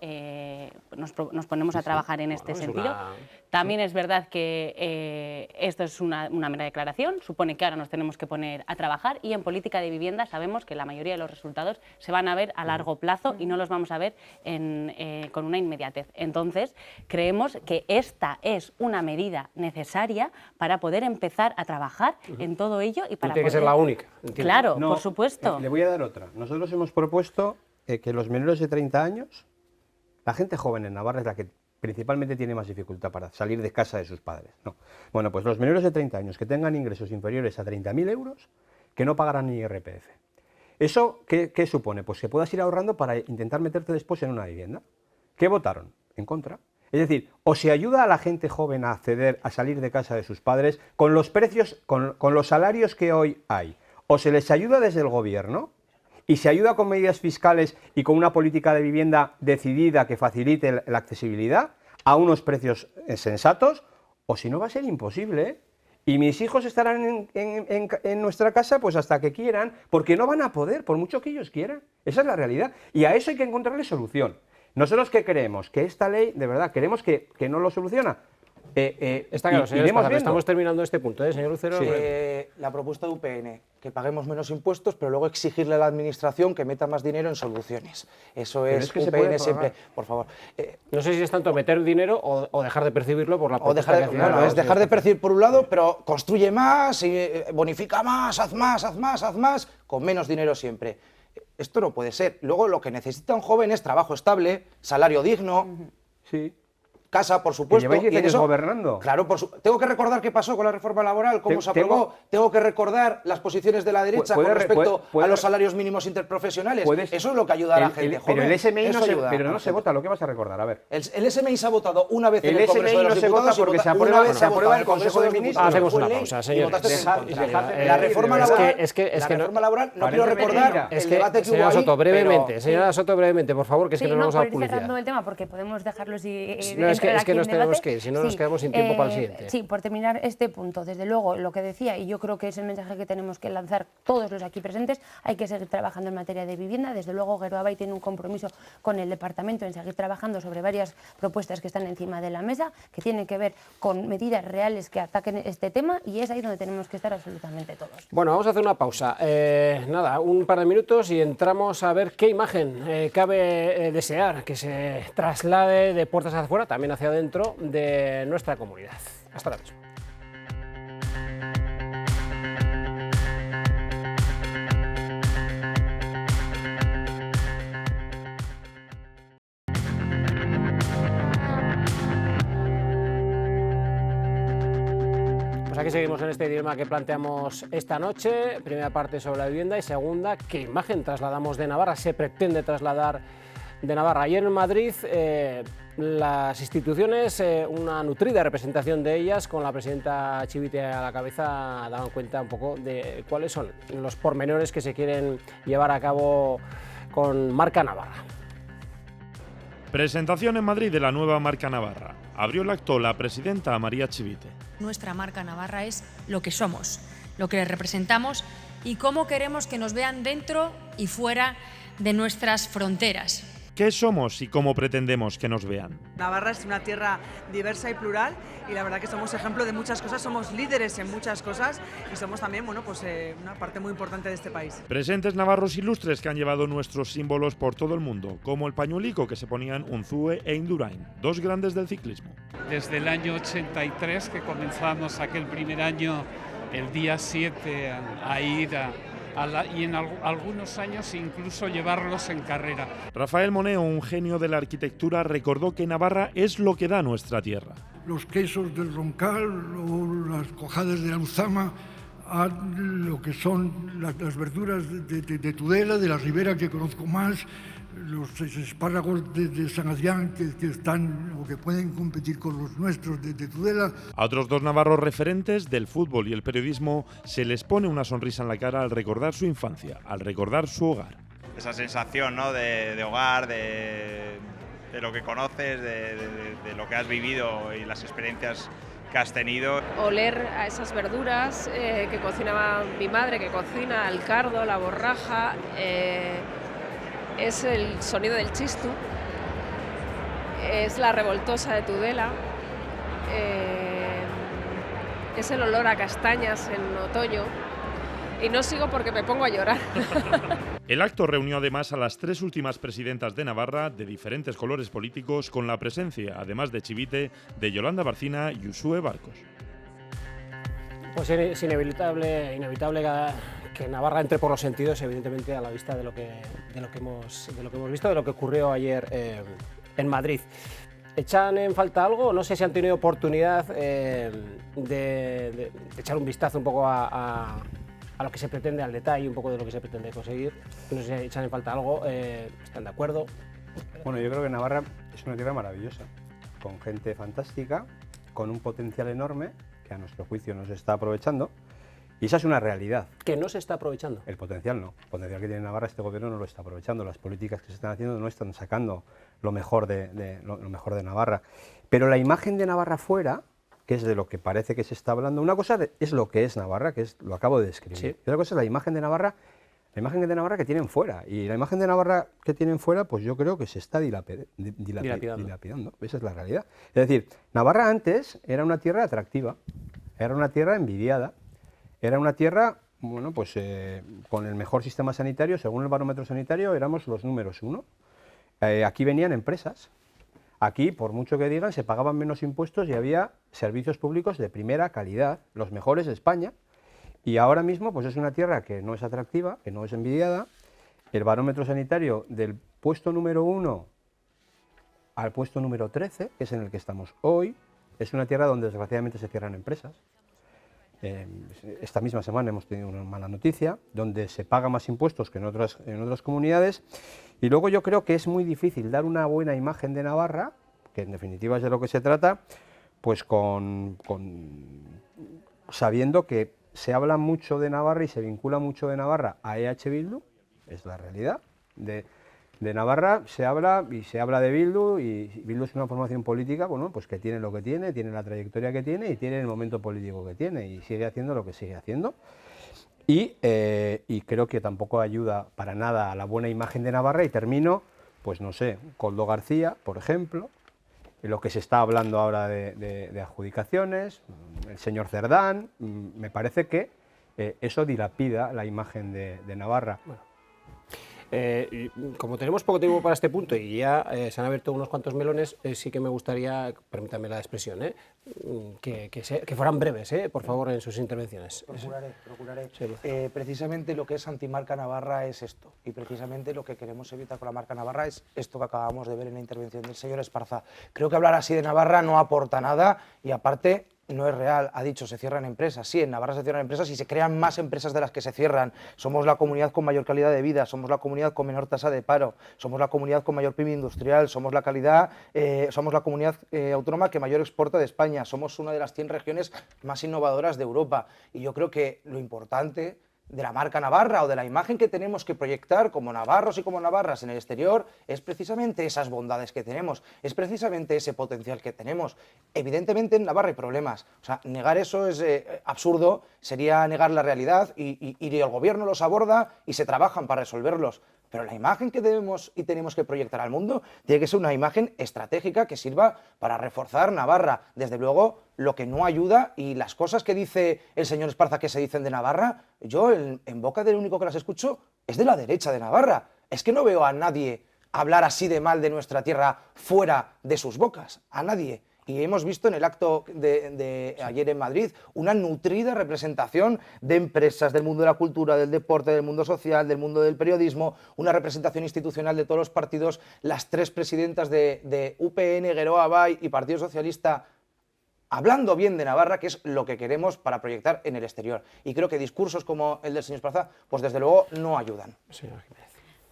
nos ponemos a trabajar en este es sentido. una- También es verdad que esto es una mera declaración, supone que ahora nos tenemos que poner a trabajar y en política de vivienda sabemos que la mayoría de los resultados se van a ver a largo plazo y no los vamos a ver con una inmediatez. Entonces, creemos que esta es una medida necesaria para poder empezar a trabajar en todo ello y para No tiene que ser poder- la única. entiendo. Claro, No, por supuesto. Le voy a dar otra. Nosotros hemos propuesto que los menores de 30 años, la gente joven en Navarra es la que principalmente tiene más dificultad para salir de casa de sus padres. No. Bueno, pues los menores de 30 años que tengan ingresos inferiores a 30.000 euros, que no pagarán ni IRPF. ¿Eso qué supone? Pues que puedas ir ahorrando para intentar meterte después en una vivienda. ¿Qué votaron? En contra. Es decir, o se ayuda a la gente joven a acceder a salir de casa de sus padres con los precios, con los salarios que hoy hay, o se les ayuda desde el gobierno y se ayuda con medidas fiscales y con una política de vivienda decidida que facilite la accesibilidad a unos precios sensatos, o si no va a ser imposible, ¿eh? Y mis hijos estarán en nuestra casa pues hasta que quieran, porque no van a poder, por mucho que ellos quieran. Esa es la realidad. Y a eso hay que encontrarle solución. ¿Nosotros qué queremos? Que esta ley, de verdad, queremos que no lo soluciona. Está claro, señor iremos Esparza, viendo. estamos terminando este punto, ¿eh, señor Lucero? La propuesta de UPN, que paguemos menos impuestos, pero luego exigirle a la administración que meta más dinero en soluciones. Eso Pero es, es que se puede UPN siempre. pagar. Por favor. No sé si es tanto meter dinero o dejar de percibirlo por la O propuesta dejar, que hacía, bueno, ¿no? es dejar de percibir por un lado, pero construye más, bonifica más, haz más, con menos dinero siempre. Esto no puede ser. Luego lo que necesita un joven es trabajo estable, salario digno, Sí. casa, por supuesto. lleváis 10 y en años gobernando. Claro, tengo que recordar qué pasó con la reforma laboral, cómo se aprobó. Tengo que recordar las posiciones de la derecha con respecto a los salarios mínimos interprofesionales. Eso es lo que ayuda a la gente joven. Pero el SMI Eso no se, ayuda pero a no la se gente. vota, lo que vas a recordar, a ver. El SMI se ha votado una vez en El el Congreso SMI de no los se Diputados vota y porque se una aprueba- vez se aprueba en el Consejo de Diputados Ministros. Hacemos y una fue ley pausa, y señores. votasteis en contra. La reforma de laboral, verdad. Es que la reforma laboral, no Parece quiero recordar mentira. Es el que, debate que hubo señora ahí, Soto, brevemente, pero- señora Soto, brevemente, por favor, que es que Sí, no nos por vamos a ir publicidad. cerrando el tema, porque podemos dejarlo si No, es entrar aquí en nos tenemos debate. que ir, si no nos quedamos sin tiempo para el siguiente. Sí, por terminar este punto, desde luego, lo que decía, y yo creo que es el mensaje que tenemos que lanzar todos los aquí presentes, hay que seguir trabajando en materia de vivienda. Desde luego, Geroa tiene un compromiso con el departamento en seguir trabajando sobre varias propuestas que están encima de la mesa, que tienen que ver con medidas reales que ataquen este tema, y es ahí donde tenemos que estar absolutamente todos. Bueno, vamos a hacer una pausa. Nada, un par de minutos y entramos a ver qué imagen cabe desear que se traslade de puertas hacia afuera, también hacia adentro de nuestra comunidad. Hasta ahora mismo. Pues aquí seguimos en este dilema que planteamos esta noche. Primera parte sobre la vivienda y segunda, ¿qué imagen trasladamos de Navarra? ¿Se pretende trasladar de Navarra? Ayer en Madrid las instituciones, una nutrida representación de ellas, con la presidenta Chivite a la cabeza, daban cuenta un poco de cuáles son los pormenores que se quieren llevar a cabo con Marca Navarra. Presentación en Madrid de la nueva Marca Navarra. Abrió el acto la presidenta María Chivite. Nuestra Marca Navarra es lo que somos, lo que representamos y cómo queremos que nos vean dentro y fuera de nuestras fronteras. ¿Qué somos y cómo pretendemos que nos vean? Navarra es una tierra diversa y plural y la verdad que somos ejemplo de muchas cosas, somos líderes en muchas cosas y somos también una parte muy importante de este país. Presentes navarros ilustres que han llevado nuestros símbolos por todo el mundo, como el pañuelico que se ponían Unzúe e Indurain, dos grandes del ciclismo. Desde el año 83 que comenzamos aquel primer año, el día 7, a ir y en algunos años incluso llevarlos en carrera. Rafael Moneo, un genio de la arquitectura, recordó que Navarra es lo que da nuestra tierra. Los quesos del Roncal o las cojadas de Alzama, a lo que son las verduras de Tudela, de la ribera que conozco más, los espárragos de San Adrián que están o que pueden competir con los nuestros de Tudela. A otros dos navarros referentes del fútbol y el periodismo se les pone una sonrisa en la cara al recordar su infancia, al recordar su hogar. Esa sensación, ¿no?, de hogar, de lo que conoces, de lo que has vivido y las experiencias que has tenido. Oler a esas verduras que cocinaba mi madre, que cocina, el cardo, la borraja. Es el sonido del chistu, es la revoltosa de Tudela, es el olor a castañas en otoño, y no sigo porque me pongo a llorar. El acto reunió además a las tres últimas presidentas de Navarra de diferentes colores políticos, con la presencia, además de Chivite, de Yolanda Barcina y Uxue Barcos. Pues es inevitable que Navarra entre por los sentidos, evidentemente, a la vista de lo que hemos visto, de lo que ocurrió ayer en Madrid. ¿Echan en falta algo? No sé si han tenido oportunidad de echar un vistazo un poco a lo que se pretende, al detalle un poco de lo que se pretende conseguir. No sé si echan en falta algo, ¿están de acuerdo? Bueno, yo creo que Navarra es una tierra maravillosa, con gente fantástica, con un potencial enorme que a nuestro juicio no se está aprovechando. Y esa es una realidad. ¿Que no se está aprovechando? El potencial no. El potencial que tiene Navarra, este gobierno no lo está aprovechando. Las políticas que se están haciendo no están sacando lo mejor de Navarra. Pero la imagen de Navarra fuera, que es de lo que parece que se está hablando, una cosa es lo que es Navarra, que es lo acabo de describir. Sí. Y otra cosa es la imagen de Navarra que tienen fuera. Y la imagen de Navarra que tienen fuera, pues yo creo que se está dilapidando. Esa es la realidad. Es decir, Navarra antes era una tierra atractiva, era una tierra envidiada, era una tierra, bueno, pues con el mejor sistema sanitario. Según el barómetro sanitario, éramos los números 1. Aquí venían empresas. Aquí, por mucho que digan, se pagaban menos impuestos y había servicios públicos de primera calidad, los mejores de España. Y ahora mismo, pues es una tierra que no es atractiva, que no es envidiada. El barómetro sanitario, del puesto número 1 al puesto número 13, que es en el que estamos hoy, es una tierra donde desgraciadamente se cierran empresas. Esta misma semana hemos tenido una mala noticia, donde se paga más impuestos que en otras comunidades. Y luego yo creo que es muy difícil dar una buena imagen de Navarra, que en definitiva es de lo que se trata, pues sabiendo que se habla mucho de Navarra y se vincula mucho de Navarra a EH Bildu, es la realidad, De Navarra se habla y se habla de Bildu, y Bildu es una formación política, bueno, pues que tiene lo que tiene la trayectoria que tiene y tiene el momento político que tiene y sigue haciendo lo que sigue haciendo. Y creo que tampoco ayuda para nada a la buena imagen de Navarra. Y termino, pues no sé, Koldo García, por ejemplo, en lo que se está hablando ahora de adjudicaciones, el señor Cerdán, me parece que eso dilapida la imagen de Navarra. Bueno. Como tenemos poco tiempo para este punto y ya se han abierto unos cuantos melones, sí que me gustaría, permítame la expresión, que fueran breves, por favor, en sus intervenciones. Procuraré. Sí, precisamente lo que es antimarca Navarra es esto, y precisamente lo que queremos evitar con la marca Navarra es esto que acabamos de ver en la intervención del señor Esparza. Creo que hablar así de Navarra no aporta nada y aparte no es real. Ha dicho, se cierran empresas. Sí, en Navarra se cierran empresas y se crean más empresas de las que se cierran. Somos la comunidad con mayor calidad de vida, somos la comunidad con menor tasa de paro, somos la comunidad con mayor PIB industrial, somos la comunidad autónoma que mayor exporta de España, somos una de las 100 regiones más innovadoras de Europa. Y yo creo que lo importante de la marca Navarra o de la imagen que tenemos que proyectar como navarros y como navarras en el exterior es precisamente esas bondades que tenemos, es precisamente ese potencial que tenemos. Evidentemente en Navarra hay problemas, o sea, negar eso es absurdo, sería negar la realidad y el gobierno los aborda y se trabajan para resolverlos. Pero la imagen que debemos y tenemos que proyectar al mundo tiene que ser una imagen estratégica que sirva para reforzar Navarra. Desde luego, lo que no ayuda y las cosas que dice el señor Esparza que se dicen de Navarra, yo en boca del único que las escucho es de la derecha de Navarra. Es que no veo a nadie hablar así de mal de nuestra tierra fuera de sus bocas, a nadie. Y hemos visto en el acto de ayer en Madrid una nutrida representación de empresas del mundo de la cultura, del deporte, del mundo social, del mundo del periodismo, una representación institucional de todos los partidos, las 3 presidentas de UPN, Geroa Bai y Partido Socialista, hablando bien de Navarra, que es lo que queremos para proyectar en el exterior. Y creo que discursos como el del señor Esparza, pues desde luego no ayudan. Señor Jiménez.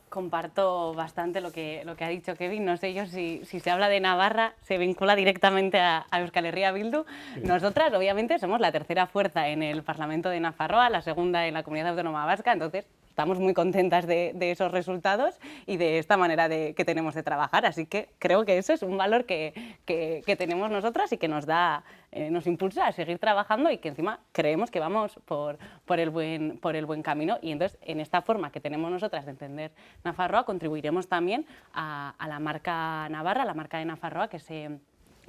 Comparto bastante lo que ha dicho Kevin. No sé yo si se habla de Navarra, se vincula directamente a Euskal Herria Bildu. Sí. Nosotras, obviamente, somos la tercera fuerza en el Parlamento de Nafarroa, la segunda en la Comunidad Autónoma Vasca, entonces estamos muy contentas de esos resultados y de esta manera que tenemos de trabajar. Así que creo que eso es un valor que tenemos nosotras y que nos impulsa a seguir trabajando y que encima creemos que vamos por el buen camino. Y entonces, en esta forma que tenemos nosotras de entender Nafarroa, contribuiremos también a la marca Navarra, la marca de Nafarroa que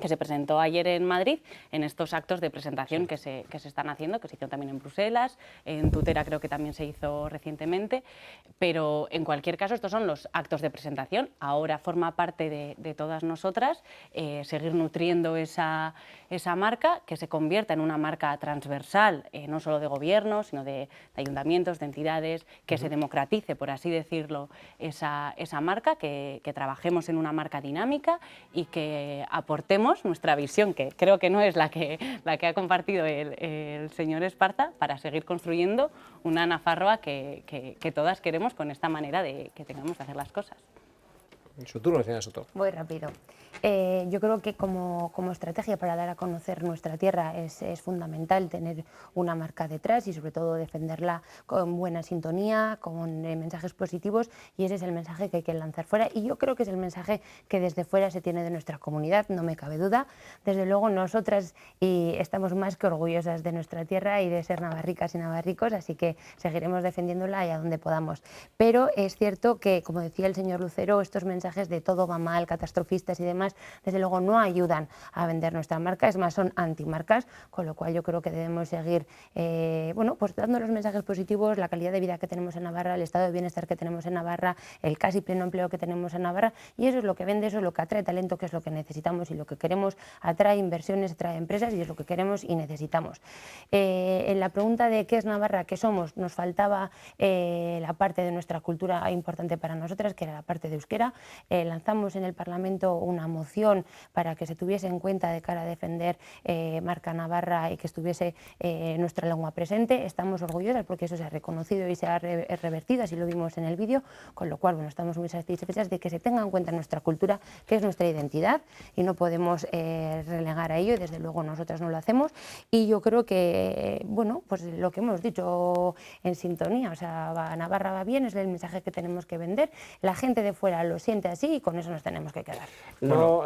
se presentó ayer en Madrid, en estos actos de presentación que se están haciendo, que se hicieron también en Bruselas, en Tutera creo que también se hizo recientemente, pero en cualquier caso estos son los actos de presentación. Ahora forma parte de todas nosotras seguir nutriendo esa marca, que se convierta en una marca transversal, no solo de gobiernos, sino de ayuntamientos, de entidades, que se democratice, por así decirlo, esa marca, que trabajemos en una marca dinámica y que aportemos nuestra visión, que creo que no es la que ha compartido el señor Esparza, para seguir construyendo una Nafarroa que todas queremos con esta manera que tengamos de hacer las cosas. Su turno, señora Soto. Voy rápido. Yo creo que como estrategia para dar a conocer nuestra tierra es fundamental tener una marca detrás y sobre todo defenderla con buena sintonía, con mensajes positivos, y ese es el mensaje que hay que lanzar fuera y yo creo que es el mensaje que desde fuera se tiene de nuestra comunidad, no me cabe duda. Desde luego nosotras estamos más que orgullosas de nuestra tierra y de ser navarricas y navarricos, así que seguiremos defendiéndola allá donde podamos. Pero es cierto que, como decía el señor Lucero, estos mensajes de todo va mal, catastrofistas y demás, desde luego no ayudan a vender nuestra marca, es más, son antimarcas, con lo cual yo creo que debemos seguir pues dando los mensajes positivos, la calidad de vida que tenemos en Navarra, el estado de bienestar que tenemos en Navarra, el casi pleno empleo que tenemos en Navarra, y eso es lo que vende, eso es lo que atrae talento, que es lo que necesitamos y lo que queremos, atrae inversiones, atrae empresas y es lo que queremos y necesitamos. En la pregunta de qué es Navarra, qué somos, nos faltaba la parte de nuestra cultura importante para nosotras, que era la parte de euskera. lanzamos en el Parlamento una moción para que se tuviese en cuenta de cara a defender marca navarra y que estuviese nuestra lengua presente. Estamos orgullosas porque eso se ha reconocido y se ha revertido, así lo vimos en el vídeo, con lo cual bueno, estamos muy satisfechas de que se tenga en cuenta nuestra cultura, que es nuestra identidad, y no podemos relegar a ello, y desde luego nosotras no lo hacemos. Y yo creo que, bueno, pues lo que hemos dicho en sintonía, o sea, Navarra va bien, es el mensaje que tenemos que vender, la gente de fuera lo siente así y con eso nos tenemos que quedar. No,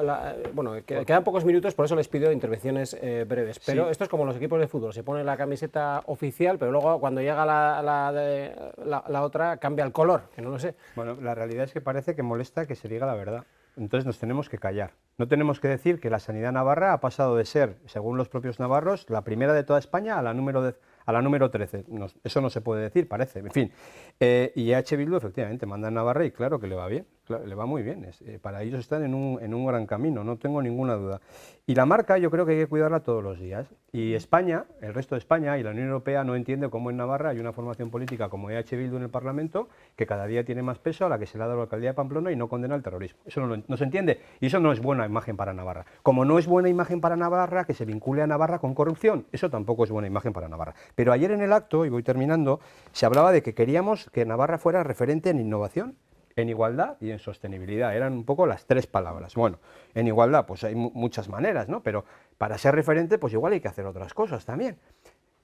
quedan pocos minutos, por eso les pido intervenciones breves, pero Sí. esto es como los equipos de fútbol, se pone la camiseta oficial, pero luego cuando llega la otra cambia el color, que no lo sé. Bueno, la realidad es que parece que molesta que se diga la verdad. Entonces nos tenemos que callar. No tenemos que decir que la sanidad navarra ha pasado de ser, según los propios navarros, la primera de toda España a la número 13. Eso no se puede decir, parece. En fin, y EH Bildu efectivamente manda en Navarra y claro que le va bien, claro, le va muy bien. Para ellos están en un gran camino, no tengo ninguna duda. Y la marca yo creo que hay que cuidarla todos los días. Y España, el resto de España y la Unión Europea no entiende cómo en Navarra hay una formación política como EH Bildu en el Parlamento que cada día tiene más peso, a la que se le ha dado la alcaldía de Pamplona y no condena el terrorismo. Eso no se entiende y eso no es buena imagen para Navarra. Como no es buena imagen para Navarra que se vincule a Navarra con corrupción, eso tampoco es buena imagen para Navarra. Pero ayer en el acto, y voy terminando, se hablaba de que queríamos que Navarra fuera referente en innovación, en igualdad y en sostenibilidad. Eran un poco las tres palabras. Bueno, en igualdad pues hay muchas maneras, ¿no? Pero para ser referente pues igual hay que hacer otras cosas también.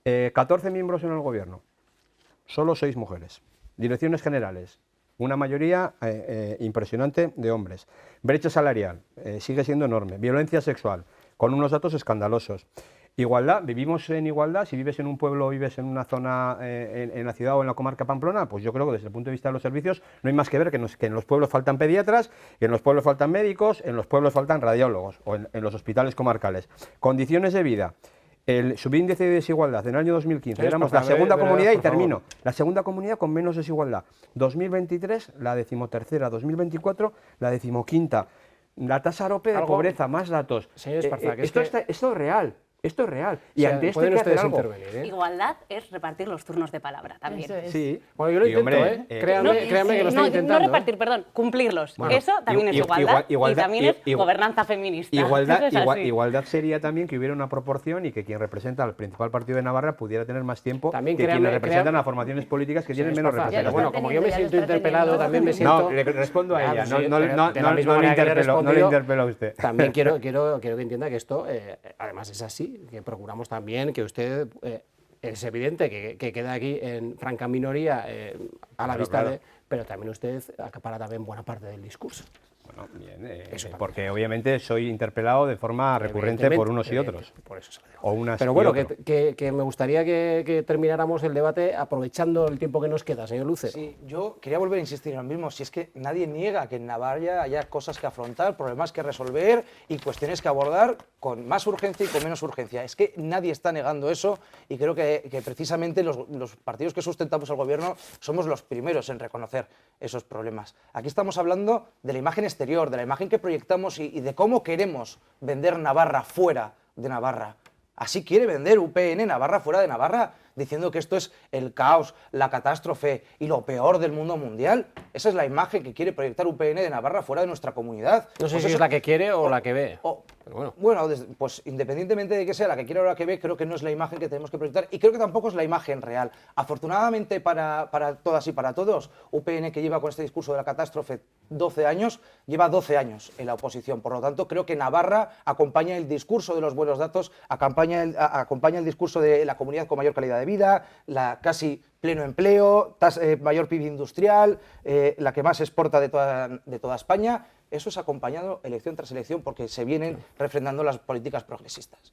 14 miembros en el gobierno, solo 6 mujeres. Direcciones generales, una mayoría impresionante de hombres. Brecha salarial, sigue siendo enorme. Violencia sexual, con unos datos escandalosos. Igualdad, vivimos en igualdad, si vives en un pueblo o vives en una zona, en la ciudad o en la comarca pamplona, pues yo creo que desde el punto de vista de los servicios no hay más que ver que en los pueblos faltan pediatras, que en los pueblos faltan médicos, en los pueblos faltan radiólogos o en los hospitales comarcales. Condiciones de vida, el subíndice de desigualdad en el año 2015, éramos la segunda comunidad, y termino, la segunda comunidad con menos desigualdad. 2023, la 13ª, 2024, la 15ª. La tasa europea de pobreza, más datos. Señor Esparza, esto es real. Esto es real. Y ante esto hay que hacer algo. Igualdad es repartir los turnos de palabra también. Sí. Bueno, yo lo intento, créanme que lo estoy intentando. No repartir, perdón, cumplirlos. Bueno, eso también es igualdad y también es gobernanza feminista. Igualdad sería también que hubiera una proporción y que quien representa al principal partido de Navarra pudiera tener más tiempo que quienes representan a formaciones políticas que tienen menos representación. Bueno, como yo me siento interpelado, también me siento... No, le respondo a ella, no le interpelo a usted. También quiero que entienda que esto, además es así, que procuramos también que usted, es evidente que queda aquí en franca minoría a la vista pero también usted acapara también buena parte del discurso. Bueno, bien, porque obviamente soy interpelado de forma recurrente por unos y otros. Por eso se lo digo. O unas pero bueno, que me gustaría que termináramos el debate aprovechando el tiempo que nos queda, señor Luce. Sí, yo quería volver a insistir en lo mismo. Si es que nadie niega que en Navarra haya cosas que afrontar, problemas que resolver y cuestiones que abordar con más urgencia y con menos urgencia. Es que nadie está negando eso y creo que precisamente los partidos que sustentamos al gobierno somos los primeros en reconocer esos problemas. Aquí estamos hablando de la imagen exterior, de la imagen que proyectamos y de cómo queremos vender Navarra fuera de Navarra. Así quiere vender UPN Navarra fuera de Navarra, diciendo que esto es el caos, la catástrofe y lo peor del mundo mundial. Esa es la imagen que quiere proyectar UPN de Navarra fuera de nuestra comunidad. No sé si es la que quiere o la que ve. Pero bueno, pues independientemente de que sea la que quiera o la que ve, creo que no es la imagen que tenemos que proyectar y creo que tampoco es la imagen real. Afortunadamente para todas y para todos, UPN, que lleva con este discurso de la catástrofe 12 años, lleva 12 años en la oposición. Por lo tanto, creo que Navarra acompaña el discurso de los buenos datos, acompaña el discurso de la comunidad con mayor calidad de vida, la casi pleno empleo, mayor PIB industrial, la que más exporta de toda España. Eso es acompañado elección tras elección porque se vienen refrendando las políticas progresistas.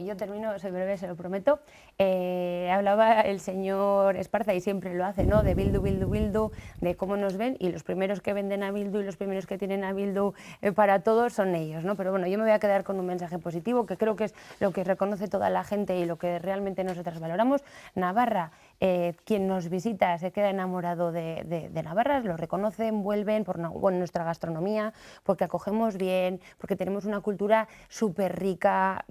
Yo termino, soy breve, se lo prometo. Hablaba el señor Esparza, y siempre lo hace, ¿no?, de Bildu, Bildu, Bildu, de cómo nos ven, y los primeros que venden a Bildu y los primeros que tienen a Bildu para todos son ellos, ¿no? Pero bueno, yo me voy a quedar con un mensaje positivo, que creo que es lo que reconoce toda la gente y lo que realmente nosotras valoramos. Navarra, quien nos visita se queda enamorado de Navarra, lo reconocen, vuelven por nuestra gastronomía, porque acogemos bien, porque tenemos una cultura súper rica.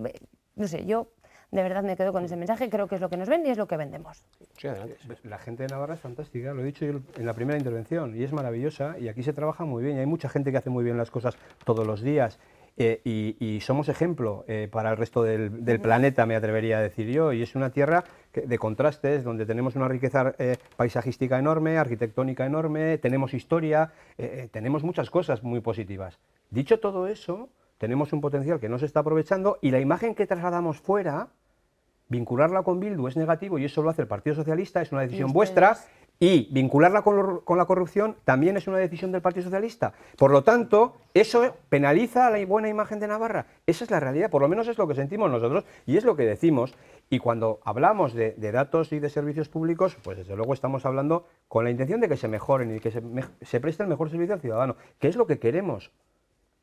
No sé, yo de verdad me quedo con ese mensaje, creo que es lo que nos vende y es lo que vendemos. Sí, adelante. La gente de Navarra es fantástica, lo he dicho yo en la primera intervención, y es maravillosa, y aquí se trabaja muy bien, y hay mucha gente que hace muy bien las cosas todos los días, y somos ejemplo para el resto del planeta, me atrevería a decir yo, y es una tierra de contrastes, donde tenemos una riqueza paisajística enorme, arquitectónica enorme, tenemos historia, tenemos muchas cosas muy positivas. Dicho todo eso, tenemos un potencial que no se está aprovechando, y la imagen que trasladamos fuera, vincularla con Bildu es negativo, y eso lo hace el Partido Socialista, es una decisión vuestra, y vincularla con la corrupción también es una decisión del Partido Socialista. Por lo tanto, eso penaliza la buena imagen de Navarra. Esa es la realidad, por lo menos es lo que sentimos nosotros y es lo que decimos. Y cuando hablamos de datos y de servicios públicos, pues desde luego estamos hablando con la intención de que se mejoren y que se preste el mejor servicio al ciudadano, que es lo que queremos.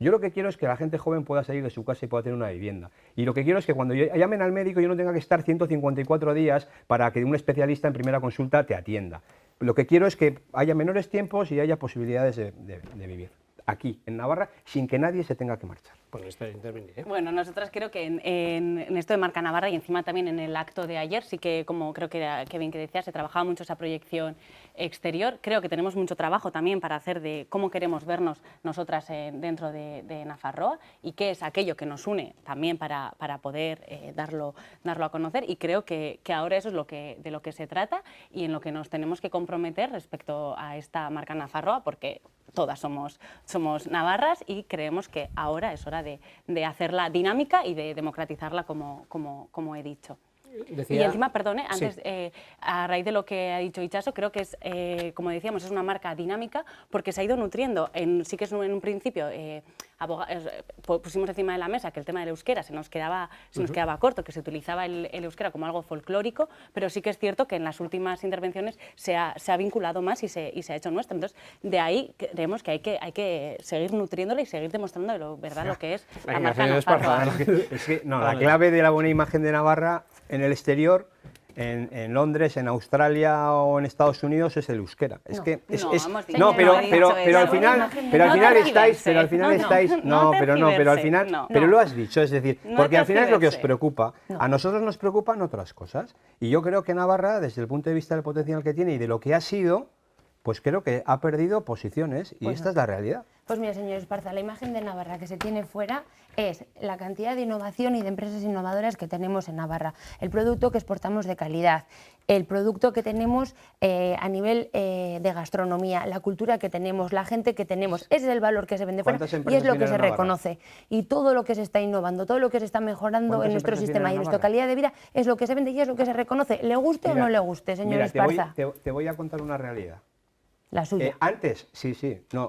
Yo lo que quiero es que la gente joven pueda salir de su casa y pueda tener una vivienda. Y lo que quiero es que cuando llamen al médico yo no tenga que estar 154 días para que un especialista en primera consulta te atienda. Lo que quiero es que haya menores tiempos y haya posibilidades de vivir aquí, en Navarra, sin que nadie se tenga que marchar. Bueno, nosotras creo que en esto de Marca Navarra y encima también en el acto de ayer, sí que, como creo que era Kevin que decía, se trabajaba mucho esa proyección exterior. Creo que tenemos mucho trabajo también para hacer de cómo queremos vernos nosotras dentro de Nafarroa y qué es aquello que nos une también para poder darlo a conocer, y creo que ahora eso es de lo que se trata y en lo que nos tenemos que comprometer respecto a esta Marca Nafarroa, porque todas somos navarras y creemos que ahora es hora de hacerla dinámica y de democratizarla como he dicho. Y encima, perdone, antes, a raíz de lo que ha dicho Itxaso, creo que es, como decíamos, es una marca dinámica porque se ha ido nutriendo. Sí que es en un principio, pusimos encima de la mesa que el tema del euskera se nos quedaba corto, que se utilizaba el euskera como algo folclórico, pero sí que es cierto que en las últimas intervenciones se ha vinculado más y se ha hecho nuestro. Entonces, de ahí creemos que hay que seguir nutriéndola y seguir demostrando lo que es la marca Nafarroa. La clave de la buena imagen de Navarra en el exterior, en Londres, en Australia o en Estados Unidos, es el euskera. Pero lo has dicho, es decir, porque al final es lo que os preocupa. A nosotros nos preocupan otras cosas, y yo creo que Navarra, desde el punto de vista del potencial que tiene y de lo que ha sido, pues creo que ha perdido posiciones, y esta es la realidad. Pues mira, señor Esparza, la imagen de Navarra que se tiene fuera es la cantidad de innovación y de empresas innovadoras que tenemos en Navarra, el producto que exportamos de calidad, el producto que tenemos a nivel de gastronomía, la cultura que tenemos, la gente que tenemos, ese es el valor que se vende fuera y es lo que se reconoce. Y todo lo que se está innovando, todo lo que se está mejorando en nuestro sistema y en nuestra calidad de vida es lo que se vende y es lo que se reconoce, le guste o no le guste, señor Esparza. Te voy a contar una realidad. La suya. Antes,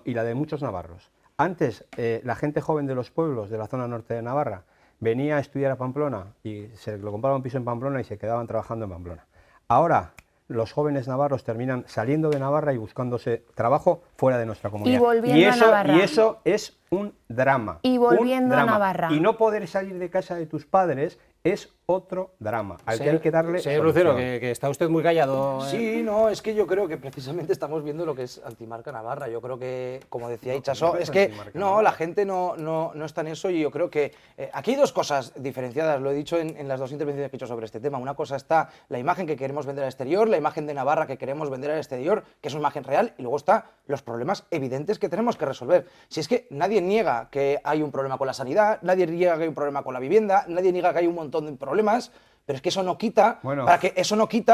y la de muchos navarros. Antes, la gente joven de los pueblos de la zona norte de Navarra venía a estudiar a Pamplona y se lo compraba un piso en Pamplona y se quedaban trabajando en Pamplona. Ahora, los jóvenes navarros terminan saliendo de Navarra y buscándose trabajo fuera de nuestra comunidad. Y eso es un drama. Y volviendo a Navarra. Y no poder salir de casa de tus padres es otro drama al que hay que darle Señor Lucero, que está usted muy callado. Sí, no, es que yo creo que precisamente estamos viendo lo que es antimarca Navarra. Yo creo que, como decía Itxaso, es que no, la gente no está en eso, y yo creo que aquí hay dos cosas diferenciadas, lo he dicho en las dos intervenciones que he hecho sobre este tema. Una cosa está la imagen que queremos vender al exterior, la imagen de Navarra que queremos vender al exterior, que es una imagen real, y luego está los problemas evidentes que tenemos que resolver. Si es que nadie niega que hay un problema con la sanidad, nadie niega que hay un problema con la vivienda, nadie niega que hay un montón de problemas, pero es que eso no quita,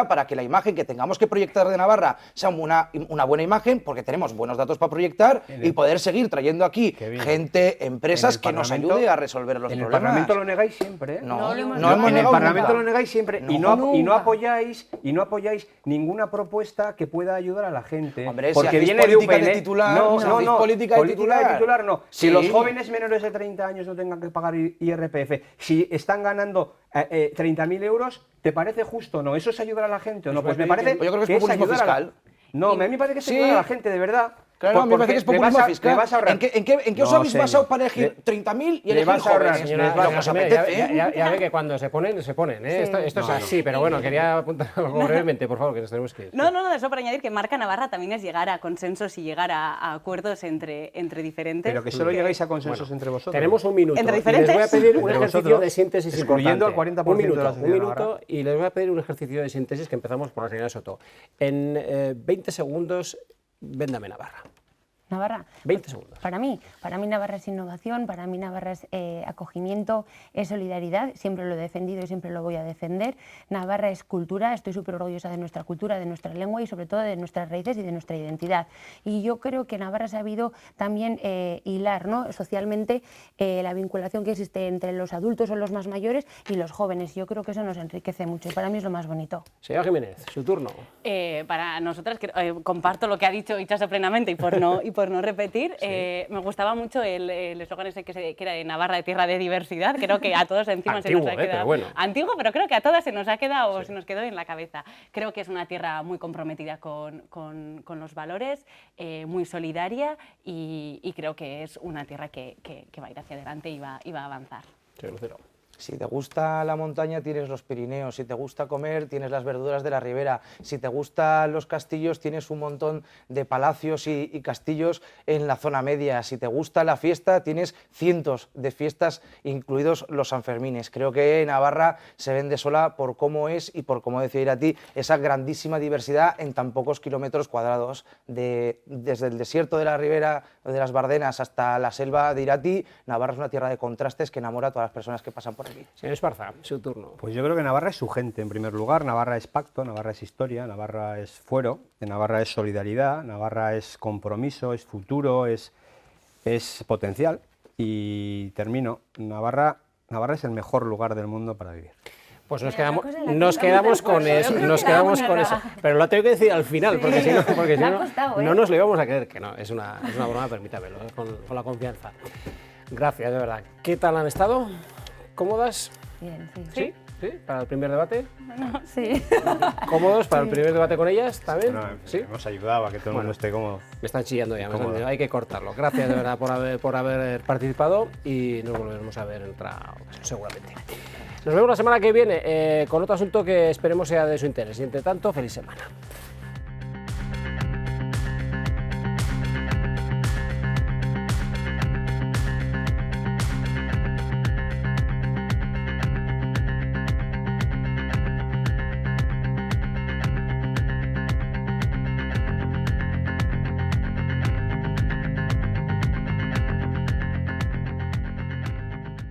para que la imagen que tengamos que proyectar de Navarra sea una buena imagen, porque tenemos buenos datos para proyectar y poder seguir trayendo aquí gente, empresas que nos ayude a resolver los problemas. En el Parlamento lo negáis siempre, ¿eh? En el Parlamento lo negáis siempre y no apoyáis ninguna propuesta que pueda ayudar a la gente. Hombre, porque si viene de política UPN. de titular, política de titular no. Sí. Si los jóvenes menores de 30 años no tengan que pagar IRPF, si están ganando 30.000 euros, ¿te parece justo o no? ¿Eso es ayudar a la gente o no? Pues me parece yo creo que es populismo fiscal. No, a mí me parece que es ayudar a la gente, de verdad. Claro, a mí me parece que es populismo fiscal. vas a ahorrar. ¿En qué os habéis basado para elegir 30.000 y elegir jóvenes? Lo que os apetece, Ya ve que cuando se ponen, se ponen. Esto es así, pero bueno, quería apuntar algo brevemente, por favor, que nos tenemos que ir. No, eso para añadir que marca Navarra también es llegar a consensos y llegar a acuerdos entre diferentes. Pero que solo llegáis a consensos entre vosotros. Tenemos un minuto. Entre y les voy a pedir un Entre ejercicio vosotros, de síntesis excluyendo importante. al 40% de la Un sociedad minuto, navarra. y les voy a pedir un ejercicio de síntesis que empezamos por la señora Soto. En 20 segundos, véndame Navarra. Navarra. 20 segundos. Para mí Navarra es innovación, para mí Navarra es acogimiento, es solidaridad, siempre lo he defendido y siempre lo voy a defender. Navarra es cultura, estoy súper orgullosa de nuestra cultura, de nuestra lengua y sobre todo de nuestras raíces y de nuestra identidad. Y yo creo que Navarra ha sabido también hilar, ¿no?, socialmente la vinculación que existe entre los adultos o los más mayores y los jóvenes. Yo creo que eso nos enriquece mucho y para mí es lo más bonito. Señora Jiménez, su turno. Para nosotras, comparto lo que ha dicho Itxaso plenamente y por no repetir, me gustaba mucho el eslogan ese que era de Navarra de tierra de diversidad. Creo que a todos encima Antiguo, se nos ha quedado... pero bueno. Antiguo, pero creo que a todas se nos ha quedado, se nos quedó en la cabeza. Creo que es una tierra muy comprometida con los valores, muy solidaria y creo que es una tierra que va a ir hacia adelante y va a avanzar. Si te gusta la montaña, tienes los Pirineos. Si te gusta comer, tienes las verduras de la ribera. Si te gustan los castillos, tienes un montón de palacios y castillos en la zona media. Si te gusta la fiesta, tienes cientos de fiestas, incluidos los Sanfermines. Creo que Navarra se vende sola por cómo es y por, como decía Irati, esa grandísima diversidad en tan pocos kilómetros cuadrados. Desde el desierto de la ribera de las Bardenas hasta la selva de Irati, Navarra es una tierra de contrastes que enamora a todas las personas que pasan por aquí. Señor Esparza, su turno. Pues yo creo que Navarra es su gente, en primer lugar. Navarra es pacto, Navarra es historia, Navarra es fuero, Navarra es solidaridad, Navarra es compromiso, es futuro, es potencial. Y termino, Navarra es el mejor lugar del mundo para vivir. Pues nos quedamos con eso, pero lo tengo que decir al final, porque si no, no nos lo íbamos a creer, que no, es una broma, permítamelo, con la confianza. Gracias, de verdad. ¿Qué tal han estado? ¿Cómodas? Bien, sí. ¿Sí? ¿Para el primer debate? No, sí. ¿Cómodos para el primer debate con ellas también? No, ¿sí? Nos ayudaba a que todo el mundo esté cómodo. Me están chillando ya, hay que cortarlo. Gracias de verdad por haber participado y nos volveremos a ver en otra ocasión, seguramente. Nos vemos la semana que viene con otro asunto que esperemos sea de su interés. Y entre tanto, feliz semana.